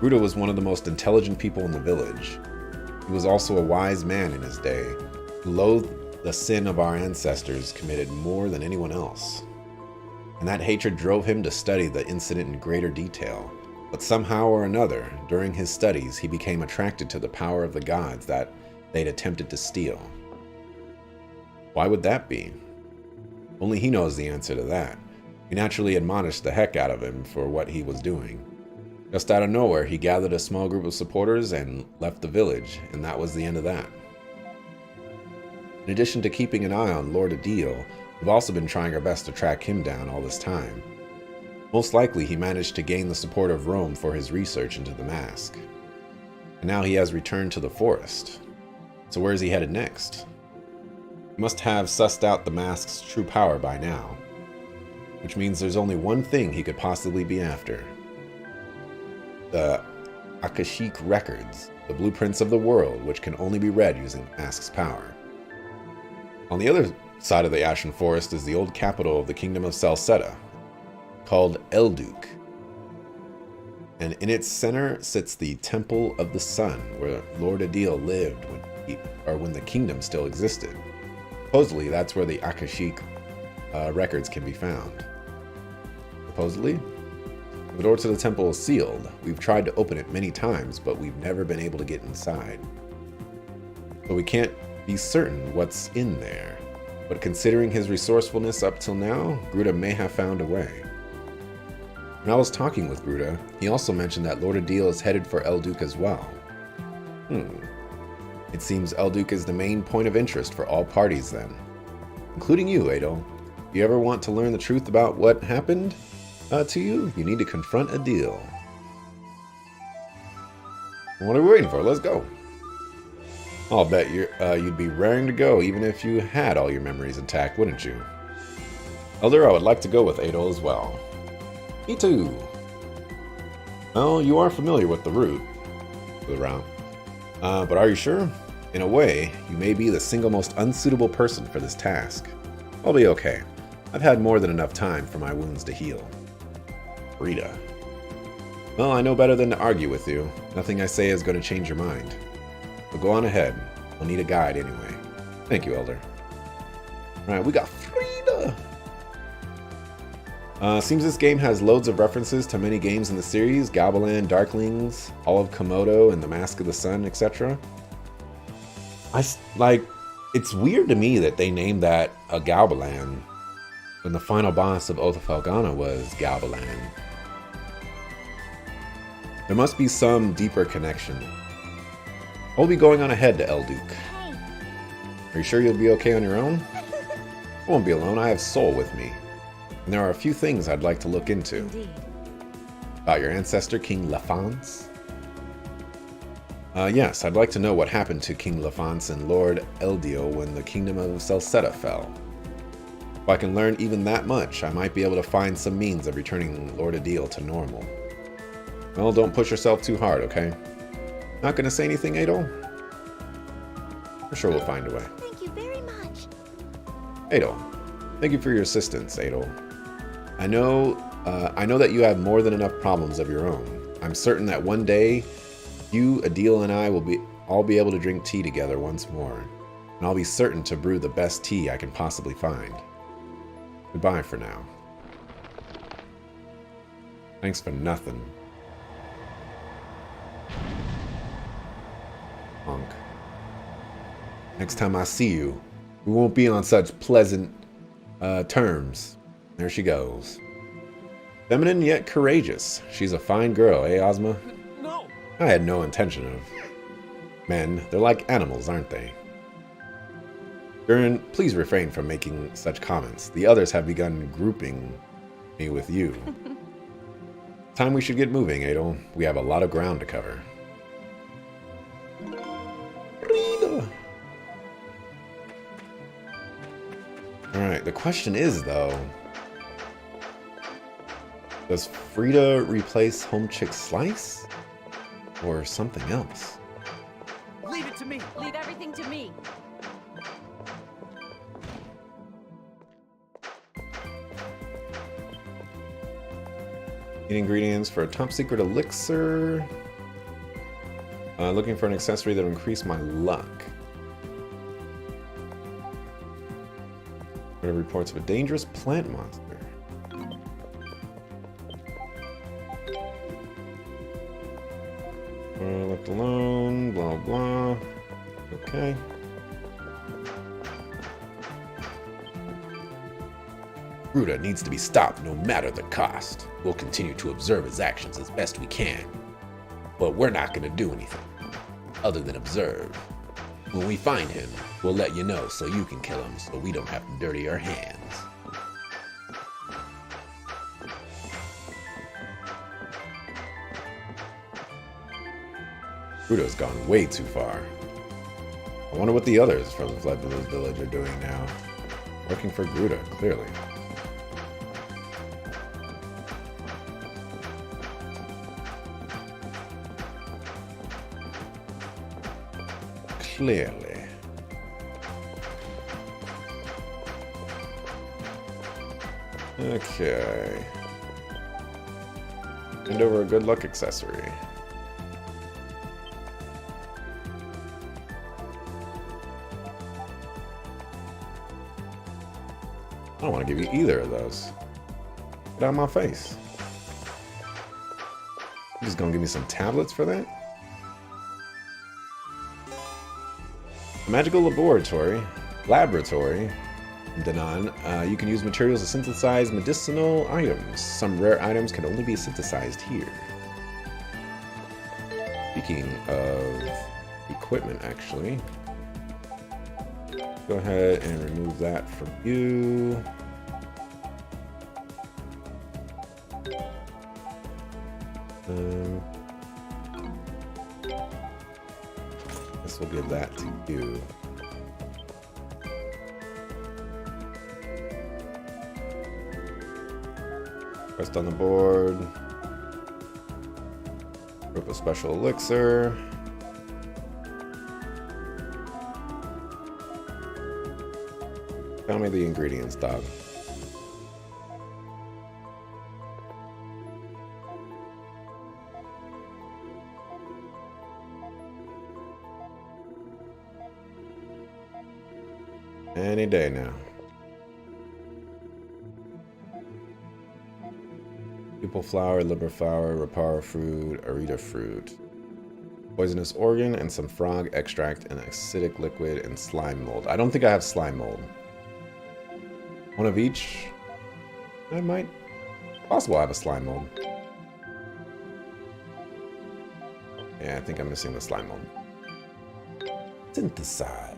Gruda was one of the most intelligent people in the village. He was also a wise man in his day, who loathed the sin of our ancestors committed more than anyone else. And that hatred drove him to study the incident in greater detail. But somehow or another, during his studies, he became attracted to the power of the gods that they'd attempted to steal. Why would that be? Only he knows the answer to that. We naturally admonished the heck out of him for what he was doing. Just out of nowhere, he gathered a small group of supporters and left the village, and that was the end of that. In addition to keeping an eye on Lord Adil, we've also been trying our best to track him down all this time. Most likely he managed to gain the support of Rome for his research into the mask. And now he has returned to the forest. So where is he headed next? He must have sussed out the mask's true power by now. Which means there's only one thing he could possibly be after. The Akashic Records, the blueprints of the world, which can only be read using the mask's power. On the other side of the Ashen Forest is the old capital of the Kingdom of Celceta, called Elduk. And in its center sits the Temple of the Sun, where Lord Adil lived when the kingdom still existed. Supposedly, that's where the Akashic records can be found. Supposedly? The door to the temple is sealed. We've tried to open it many times, but we've never been able to get inside. So we can't be certain what's in there. But considering his resourcefulness up till now, Gruda may have found a way. When I was talking with Gruda, he also mentioned that Lord Adil is headed for Elduk as well. It seems Elduk is the main point of interest for all parties then. Including you, Adol. If you ever want to learn the truth about what happened to you, you need to confront Adil. What are we waiting for? Let's go. I'll bet you'd be raring to go even if you had all your memories intact, wouldn't you? Elder, I would like to go with Adol as well. Me too. Well, you are familiar with the route. But are you sure? In a way, you may be the single most unsuitable person for this task. I'll be okay. I've had more than enough time for my wounds to heal. Rita. Well, I know better than to argue with you. Nothing I say is going to change your mind. But go on ahead. I'll need a guide anyway. Thank you, Elder. Alright, we got Frida! Seems this game has loads of references to many games in the series. Galbaland, Darklings, all of Komodo, and the Mask of the Sun, etc. It's weird to me that they named that a Galbaland when the final boss of Oath of Felghana was Galbaland. There must be some deeper connection. I'll be going on ahead to El Duke. Hey, Are you sure you'll be okay on your own? I won't be alone, I have Soul with me. And there are a few things I'd like to look into. Indeed. About your ancestor, King Lafance? Yes, I'd like to know what happened to King Lafance and Lord Eldio when the kingdom of Celceta fell. If I can learn even that much, I might be able to find some means of returning Lord Adil to normal. Well, don't push yourself too hard, okay? Not gonna say anything, Adol? I'm sure we'll find a way. thank you very much. Adol, thank you for your assistance, Adol. I know that you have more than enough problems of your own. I'm certain that one day, you, Adil, and I will all be able to drink tea together once more. And I'll be certain to brew the best tea I can possibly find. Goodbye for now. Thanks for nothing. Honk. Next time I see you, we won't be on such pleasant terms. There she goes. Feminine yet courageous. She's a fine girl, eh, Ozma? No! I had no intention of... Men, they're like animals, aren't they? Gurren, please refrain from making such comments. The others have begun grouping me with you. Time we should get moving, Adol. We have a lot of ground to cover. Frida. Alright, the question is, though... Does Frida replace Home Chick Slice? Or something else? Leave it to me! Leave everything to me. Need ingredients for a top secret elixir. Looking for an accessory that will increase my luck. What are reports of a dangerous plant monster? Left alone, blah blah. Okay. Ruda needs to be stopped no matter the cost. We'll continue to observe his actions as best we can. But we're not going to do anything other than observe. When we find him, we'll let you know so you can kill him so we don't have to dirty our hands. Ruda's gone way too far. I wonder what the others from the Fled Village are doing now. Working for Gruda, clearly. Clearly. Okay. Hand over a good luck accessory. I don't want to give you either of those. Get out of my face. You're just gonna give me some tablets for that? Magical laboratory. Danan. You can use materials to synthesize medicinal items. Some rare items can only be synthesized here. Speaking of equipment, actually. Go ahead and remove that from you. Guess we'll give that to you. Rest on the board. Group a special elixir. Tell me the ingredients, dog. Any day now. Purple flower, liver flower, rapara fruit, arita fruit. Poisonous organ and some frog extract and acidic liquid and slime mold. I don't think I have slime mold. One of each. I might. Possible I have a slime mold. Yeah, I think I'm missing the slime mold. Synthesize.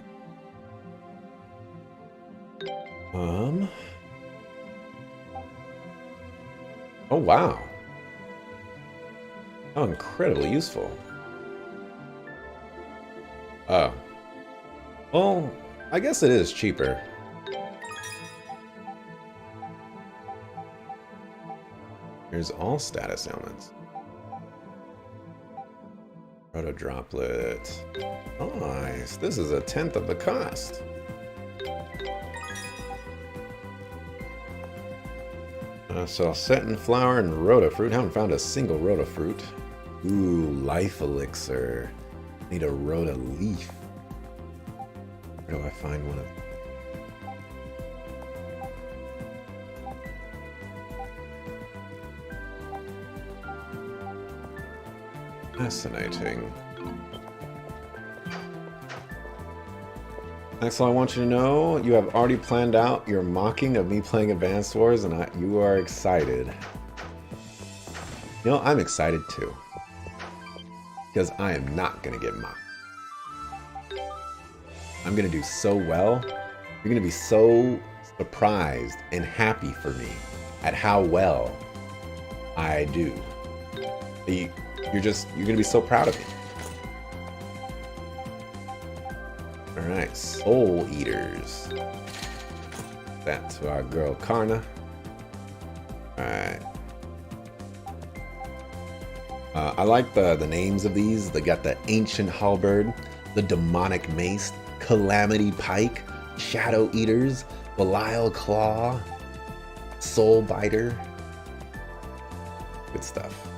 Oh, wow. How incredibly useful. Oh. Well, I guess it is cheaper. Here's all status ailments. Proto droplet. Nice. This is 1/10 of the cost. Celceta flower and rota fruit. Haven't found a single rota fruit. Ooh, life elixir. Need a rota leaf. Where do I find one of them? Fascinating. Axel, I want you to know you have already planned out your mocking of me playing Advance Wars, and you are excited. You know, I'm excited too. Because I am not going to get mocked. I'm going to do so well. You're going to be so surprised and happy for me at how well I do. You're going to be so proud of me. Alright, Soul Eaters. That to our girl Karna. Alright. I like the names of these. They got the Ancient Halberd, the Demonic Mace, Calamity Pike, Shadow Eaters, Belial Claw, Soul Biter. Good stuff.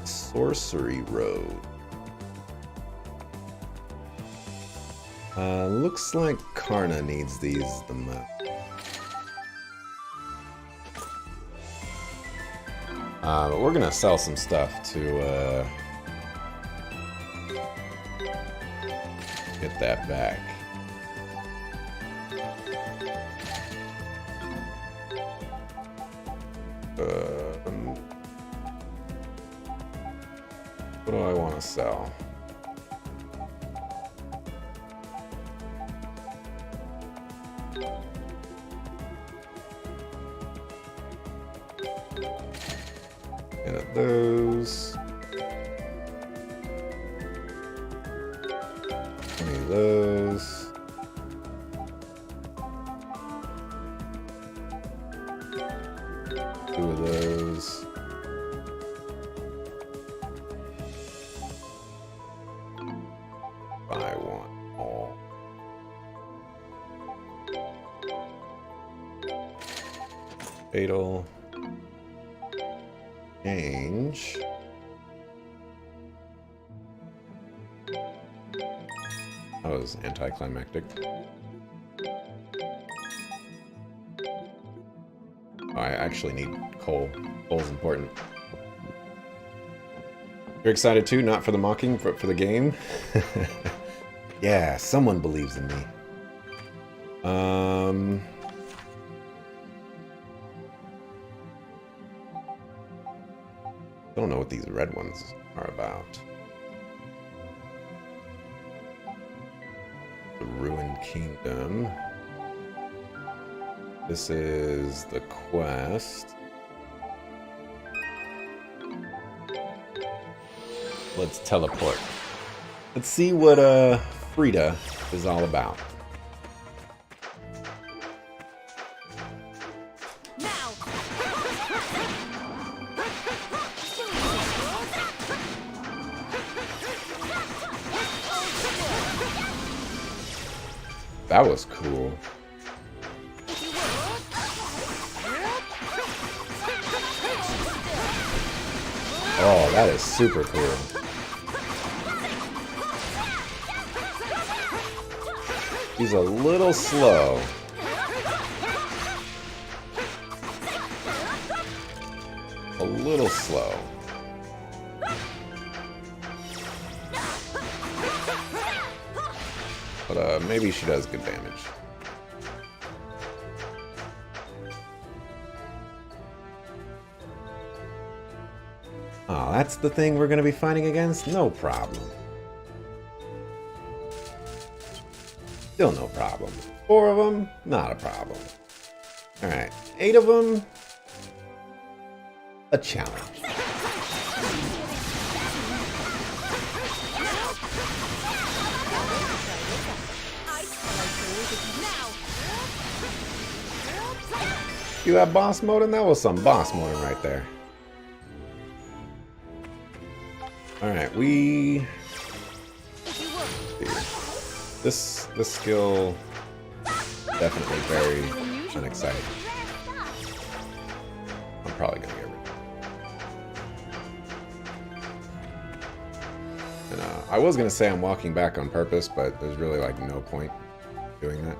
Sorcery Road. Looks like Karna needs these the most. But we're gonna sell some stuff to get that back. What do I want to sell? And of those. 20 of those. Two of those. Buy one all. Fatal. Change. That was anticlimactic. Oh, I actually need coal. Coal's important. You're excited too? Not for the mocking, but for the game? Yeah, someone believes in me. I don't know what these red ones are about. The Ruined Kingdom. This is the quest. Let's teleport. Let's see what Frida is all about. That was cool. Oh, that is super cool. He's a little slow. a little slow. But maybe she does good damage. Oh, that's the thing we're gonna be fighting against? No problem. Still no problem. 4 of them, not a problem. Alright, 8 of them, a challenge. See that boss moding? That was some boss moding right there. Alright, we... This skill definitely very unexciting. I'm probably gonna get rid of it. And I was gonna say I'm walking back on purpose, but there's really like no point doing that.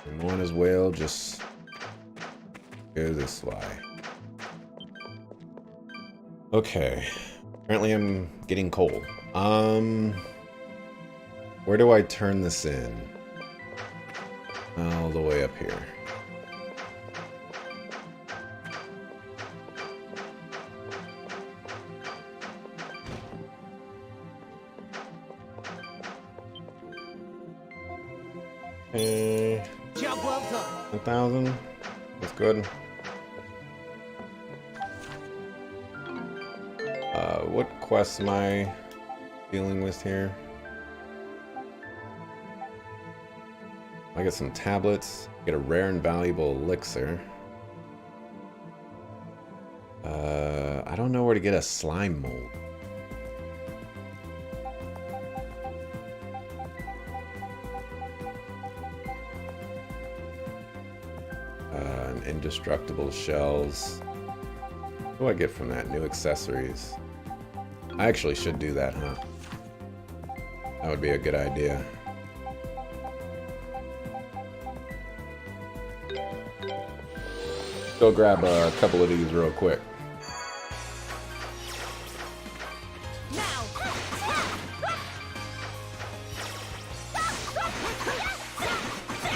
And one as well, just go this way. Okay. Apparently I'm getting cold. Where do I turn this in? All the way up here. Job well done. 1,000. That's good. What quests am I dealing with here? I get some tablets. Get a rare and valuable elixir. I don't know where to get a slime mold. Indestructible shells. What do I get from that? New accessories. I actually should do that, huh? That would be a good idea. Go grab a couple of these real quick.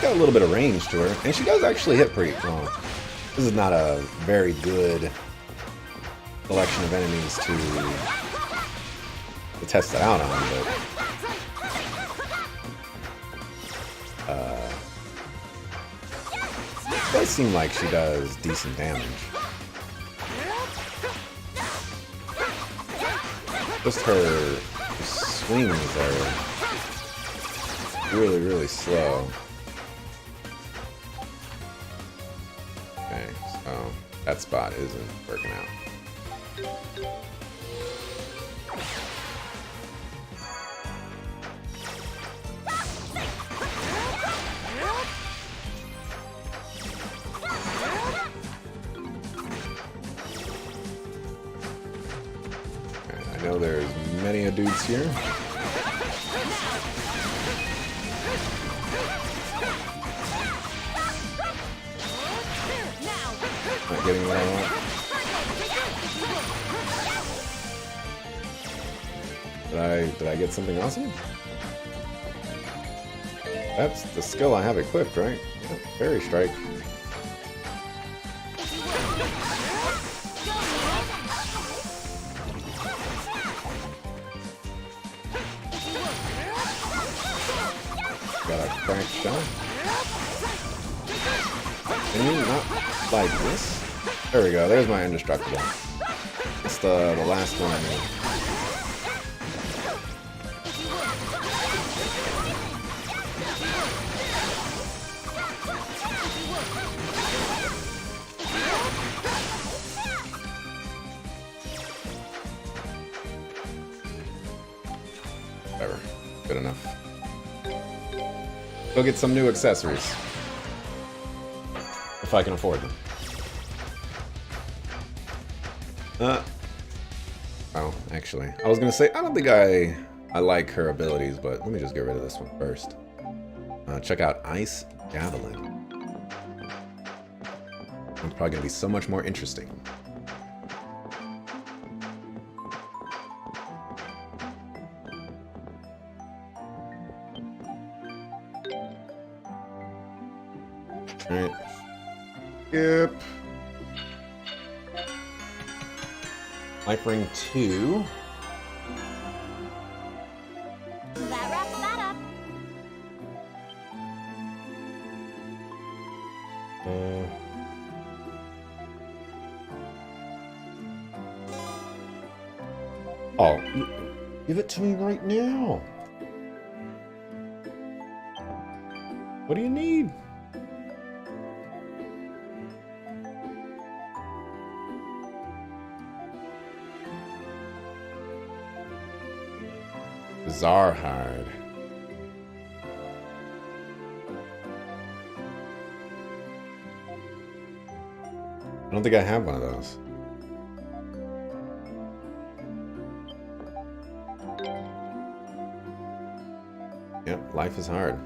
Got a little bit of range to her, and she does actually hit pretty well. This is not a very good collection of enemies to test it out on, but it does seem like she does decent damage. Just her swings are really, really slow. Okay, so that spot isn't working out. I know there's many dudes here. Not getting what I want. Did I get something awesome? That's the skill I have equipped, right? Yeah, Fairy Strike. Got a crank shot. Can you not like this? There we go. There's my indestructible. That's the last one I made. Whatever. Good enough. Go get some new accessories. If I can afford them. Oh, actually. I was gonna say, I don't think I like her abilities, but let me just get rid of this one first. Check out Ice Javelin. It's probably going to be so much more interesting. Alright. Yep. Life Ring 2. That wraps that up. Oh, give it to me right now. What do you need? Bizarre hard. I don't think I have one of those. Yep, life is hard.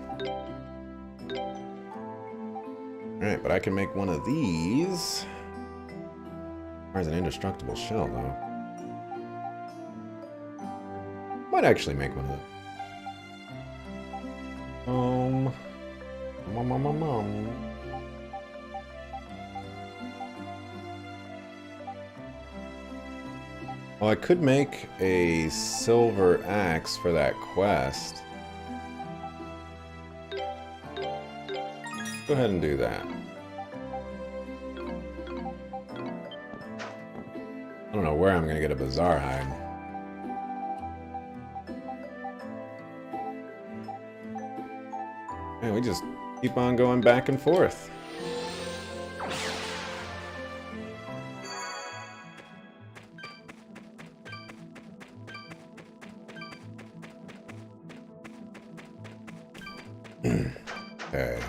Alright, but I can make one of these. Requires an indestructible shell, though. Might actually make one of them. Well, I could make a silver axe for that quest. Go ahead and do that. I don't know where I'm gonna get a bizarre hide. Man, we just keep on going back and forth. Okay.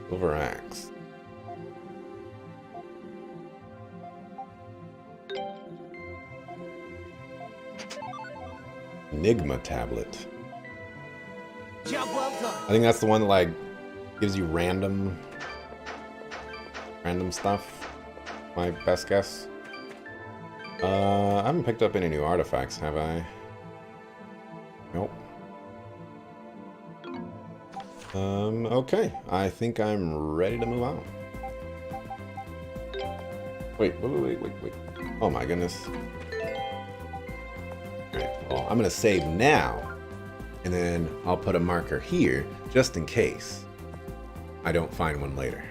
Silver axe. Enigma tablet. Job well done. I think that's the one that like gives you random stuff. My best guess. I haven't picked up any new artifacts, have I? Nope. Okay. I think I'm ready to move on. Wait. Oh my goodness. Alright, well, I'm gonna save now, and then I'll put a marker here, just in case I don't find one later.